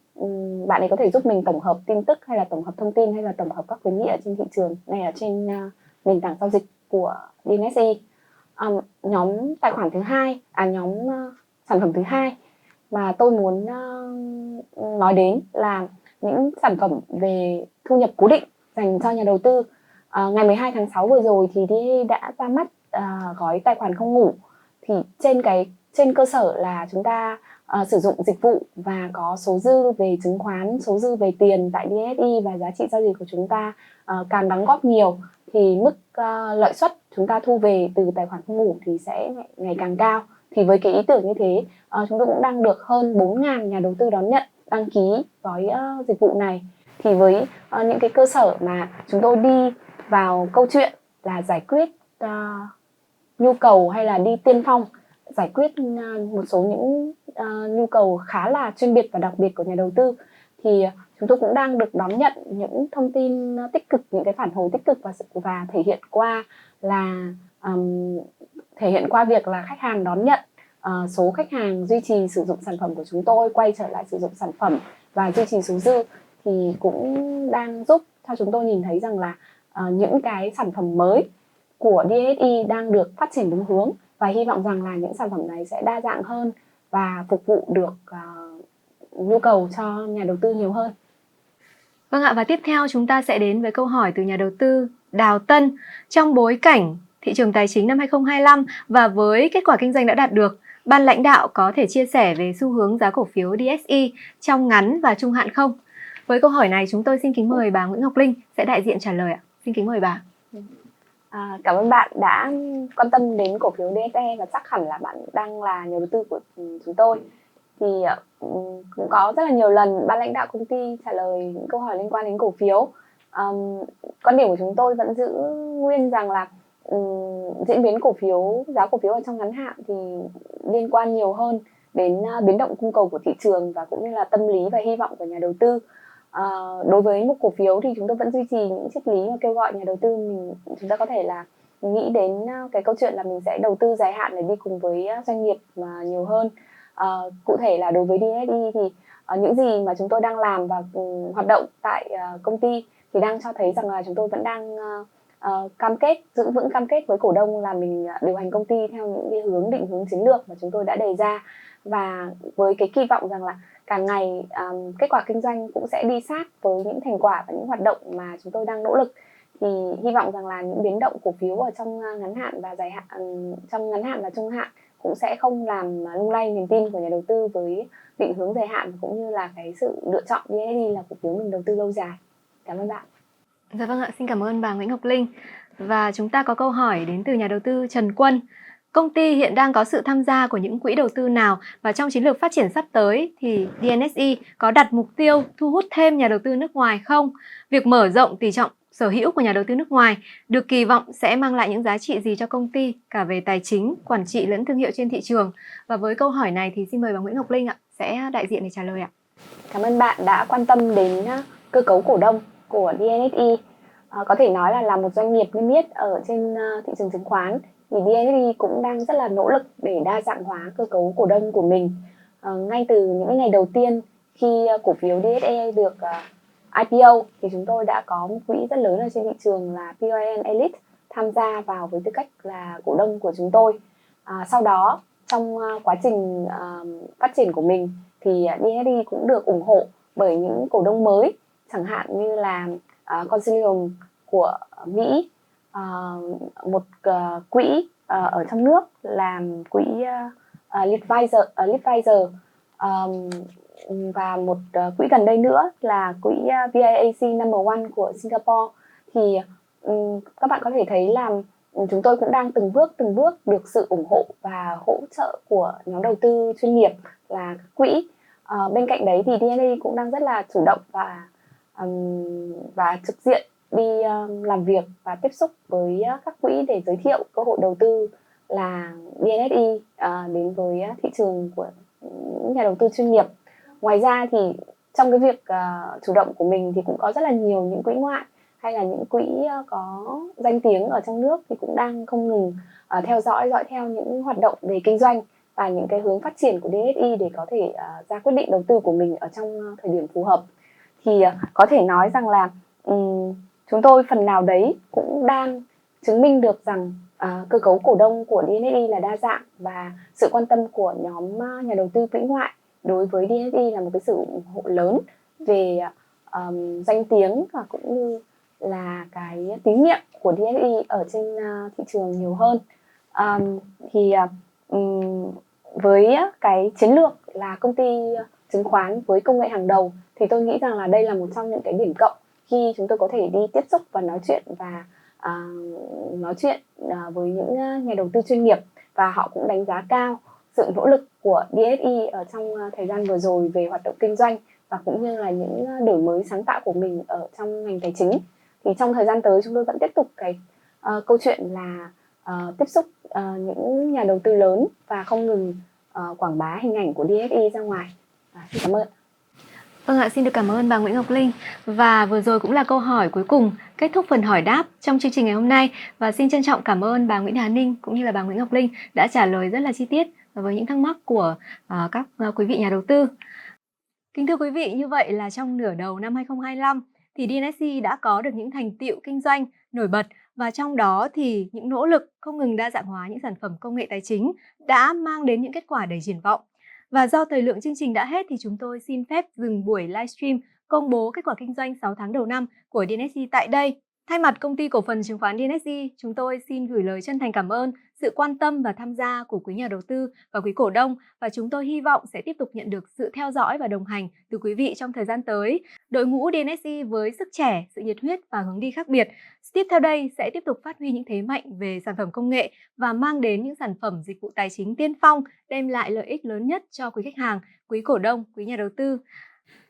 B: bạn ấy có thể giúp mình tổng hợp tin tức hay là tổng hợp thông tin hay là tổng hợp các khuyến nghị ở trên thị trường này, ở trên nền tảng giao dịch của DNSE. Nhóm tài khoản thứ hai, nhóm sản phẩm thứ hai mà tôi muốn nói đến là những sản phẩm về thu nhập cố định dành cho nhà đầu tư. Ngày 12 tháng 6 vừa rồi thì DNSE đã ra mắt gói tài khoản không ngủ. Thì trên cơ sở là chúng ta sử dụng dịch vụ và có số dư về chứng khoán, số dư về tiền tại DNSE và giá trị giao dịch của chúng ta càng đóng góp nhiều thì mức lợi suất chúng ta thu về từ tài khoản không ngủ thì sẽ ngày càng cao. Thì với cái ý tưởng như thế, chúng tôi cũng đang được hơn 4.000 nhà đầu tư đón nhận đăng ký gói dịch vụ này. Thì với những cái cơ sở mà chúng tôi đi vào câu chuyện là giải quyết nhu cầu hay là đi tiên phong, giải quyết một số những nhu cầu khá là chuyên biệt và đặc biệt của nhà đầu tư, thì chúng tôi cũng đang được đón nhận những thông tin tích cực, những cái phản hồi tích cực và thể hiện qua việc là khách hàng đón nhận, số khách hàng duy trì sử dụng sản phẩm của chúng tôi, quay trở lại sử dụng sản phẩm và duy trì số dư, thì cũng đang giúp cho chúng tôi nhìn thấy rằng là những cái sản phẩm mới của DNSE đang được phát triển đúng hướng, và hy vọng rằng là những sản phẩm này sẽ đa dạng hơn và phục vụ được nhu cầu cho nhà đầu tư nhiều hơn.
A: Vâng ạ, và tiếp theo chúng ta sẽ đến với câu hỏi từ nhà đầu tư Đào Tân. Trong bối cảnh thị trường tài chính năm 2025 và với kết quả kinh doanh đã đạt được, ban lãnh đạo có thể chia sẻ về xu hướng giá cổ phiếu DSE trong ngắn và trung hạn không? Với câu hỏi này chúng tôi xin kính mời bà Nguyễn Ngọc Linh sẽ đại diện trả lời ạ. Xin kính mời bà.
B: Cảm ơn bạn đã quan tâm đến cổ phiếu DSE và chắc hẳn là bạn đang là nhà đầu tư của chúng tôi. Thì cũng có rất là nhiều lần ban lãnh đạo công ty trả lời những câu hỏi liên quan đến cổ phiếu. Quan điểm của chúng tôi vẫn giữ nguyên rằng là diễn biến giá cổ phiếu ở trong ngắn hạn thì liên quan nhiều hơn đến biến động cung cầu của thị trường và cũng như là tâm lý và hy vọng của nhà đầu tư. Đối với một cổ phiếu thì chúng tôi vẫn duy trì những triết lý mà kêu gọi nhà đầu tư chúng ta có thể là nghĩ đến cái câu chuyện là mình sẽ đầu tư dài hạn để đi cùng với doanh nghiệp mà nhiều hơn. Cụ thể là đối với DNSE thì những gì mà chúng tôi đang làm và hoạt động tại công ty thì đang cho thấy rằng là chúng tôi vẫn đang giữ vững cam kết với cổ đông là mình điều hành công ty theo những cái định hướng chiến lược mà chúng tôi đã đề ra, và với cái kỳ vọng rằng là càng ngày kết quả kinh doanh cũng sẽ đi sát với những thành quả và những hoạt động mà chúng tôi đang nỗ lực. thì hy vọng rằng là những biến động cổ phiếu ở trong ngắn hạn và dài hạn, trong ngắn hạn và trung hạn cũng sẽ không làm lung lay niềm tin của nhà đầu tư với định hướng dài hạn, cũng như là cái sự lựa chọn DSE là cổ phiếu mình đầu tư lâu dài. Cảm ơn bạn.
A: Dạ vâng ạ, xin cảm ơn bà Nguyễn Ngọc Linh. Và chúng ta có câu hỏi đến từ nhà đầu tư Trần Quân. Công ty hiện đang có sự tham gia của những quỹ đầu tư nào, và trong chiến lược phát triển sắp tới thì DNSE có đặt mục tiêu thu hút thêm nhà đầu tư nước ngoài không? Việc mở rộng tỷ trọng sở hữu của nhà đầu tư nước ngoài được kỳ vọng sẽ mang lại những giá trị gì cho công ty, cả về tài chính, quản trị lẫn thương hiệu trên thị trường? Và với câu hỏi này thì xin mời bà Nguyễn Ngọc Linh ạ, sẽ đại diện để trả lời ạ.
B: Cảm ơn bạn đã quan tâm đến cơ cấu cổ đông của DNSE. Có thể nói là một doanh nghiệp niêm yết ở trên thị trường chứng khoán thì DNSE cũng đang rất là nỗ lực để đa dạng hóa cơ cấu cổ đông của mình. Ngay từ những ngày đầu tiên khi cổ phiếu DSE được IPO thì chúng tôi đã có một quỹ rất lớn ở trên thị trường là PON Elite tham gia vào với tư cách là cổ đông của chúng tôi. Sau đó trong quá trình phát triển của mình thì DSE cũng được ủng hộ bởi những cổ đông mới, chẳng hạn như là Consilium của Mỹ, một quỹ ở trong nước làm quỹ Liadvisor, và một quỹ gần đây nữa là quỹ VIAC Number One của Singapore. Thì các bạn có thể thấy là chúng tôi cũng đang từng bước được sự ủng hộ và hỗ trợ của nhóm đầu tư chuyên nghiệp là các quỹ. Bên cạnh đấy thì DNSE cũng đang rất là chủ động và trực diện đi làm việc và tiếp xúc với các quỹ để giới thiệu cơ hội đầu tư là DNSE đến với thị trường của những nhà đầu tư chuyên nghiệp. Ngoài ra thì trong cái việc chủ động của mình thì cũng có rất là nhiều những quỹ ngoại hay là những quỹ có danh tiếng ở trong nước thì cũng đang không ngừng dõi theo những hoạt động về kinh doanh và những cái hướng phát triển của DSE để có thể ra quyết định đầu tư của mình ở trong thời điểm phù hợp. Thì có thể nói rằng là chúng tôi phần nào đấy cũng đang chứng minh được rằng cơ cấu cổ đông của DNSE là đa dạng, và sự quan tâm của nhóm nhà đầu tư quỹ ngoại đối với DNSE là một cái sự ủng hộ lớn về danh tiếng và cũng như là cái tín nhiệm của DNSE ở trên thị trường nhiều hơn. Với cái chiến lược là công ty chứng khoán với công nghệ hàng đầu thì tôi nghĩ rằng là đây là một trong những cái điểm cộng khi chúng tôi có thể đi tiếp xúc và nói chuyện với những nhà đầu tư chuyên nghiệp, và họ cũng đánh giá cao sự nỗ lực của DSE ở trong thời gian vừa rồi về hoạt động kinh doanh và cũng như là những đổi mới sáng tạo của mình ở trong ngành tài chính. Thì trong thời gian tới chúng tôi vẫn tiếp tục cái câu chuyện là tiếp xúc những nhà đầu tư lớn và không ngừng quảng bá hình ảnh của DSE ra ngoài. Xin cảm ơn.
A: Vâng ạ, xin được cảm ơn bà Nguyễn Ngọc Linh. Và vừa rồi cũng là câu hỏi cuối cùng kết thúc phần hỏi đáp trong chương trình ngày hôm nay. Và xin trân trọng cảm ơn bà Nguyễn Hà Ninh cũng như là bà Nguyễn Ngọc Linh đã trả lời rất là chi tiết với những thắc mắc của các quý vị nhà đầu tư. Kính thưa quý vị, như vậy là trong nửa đầu năm 2025 thì DNSE đã có được những thành tựu kinh doanh nổi bật, và trong đó thì những nỗ lực không ngừng đa dạng hóa những sản phẩm công nghệ tài chính đã mang đến những kết quả đầy triển vọng. Và do thời lượng chương trình đã hết thì chúng tôi xin phép dừng buổi livestream công bố kết quả kinh doanh 6 tháng đầu năm của DNSE tại đây. Thay mặt công ty cổ phần chứng khoán DNSE, chúng tôi xin gửi lời chân thành cảm ơn sự quan tâm và tham gia của quý nhà đầu tư và quý cổ đông, và chúng tôi hy vọng sẽ tiếp tục nhận được sự theo dõi và đồng hành từ quý vị trong thời gian tới. Đội ngũ DNSE với sức trẻ, sự nhiệt huyết và hướng đi khác biệt, tiếp theo đây sẽ tiếp tục phát huy những thế mạnh về sản phẩm công nghệ và mang đến những sản phẩm dịch vụ tài chính tiên phong, đem lại lợi ích lớn nhất cho quý khách hàng, quý cổ đông, quý nhà đầu tư.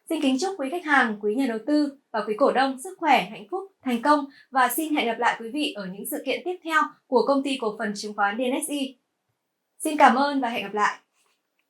A: Xin kính chúc quý khách hàng, quý nhà đầu tư và quý cổ đông sức khỏe, hạnh phúc, thành công, và xin hẹn gặp lại quý vị ở những sự kiện tiếp theo của công ty cổ phần chứng khoán DNSE. Xin cảm ơn và hẹn gặp lại.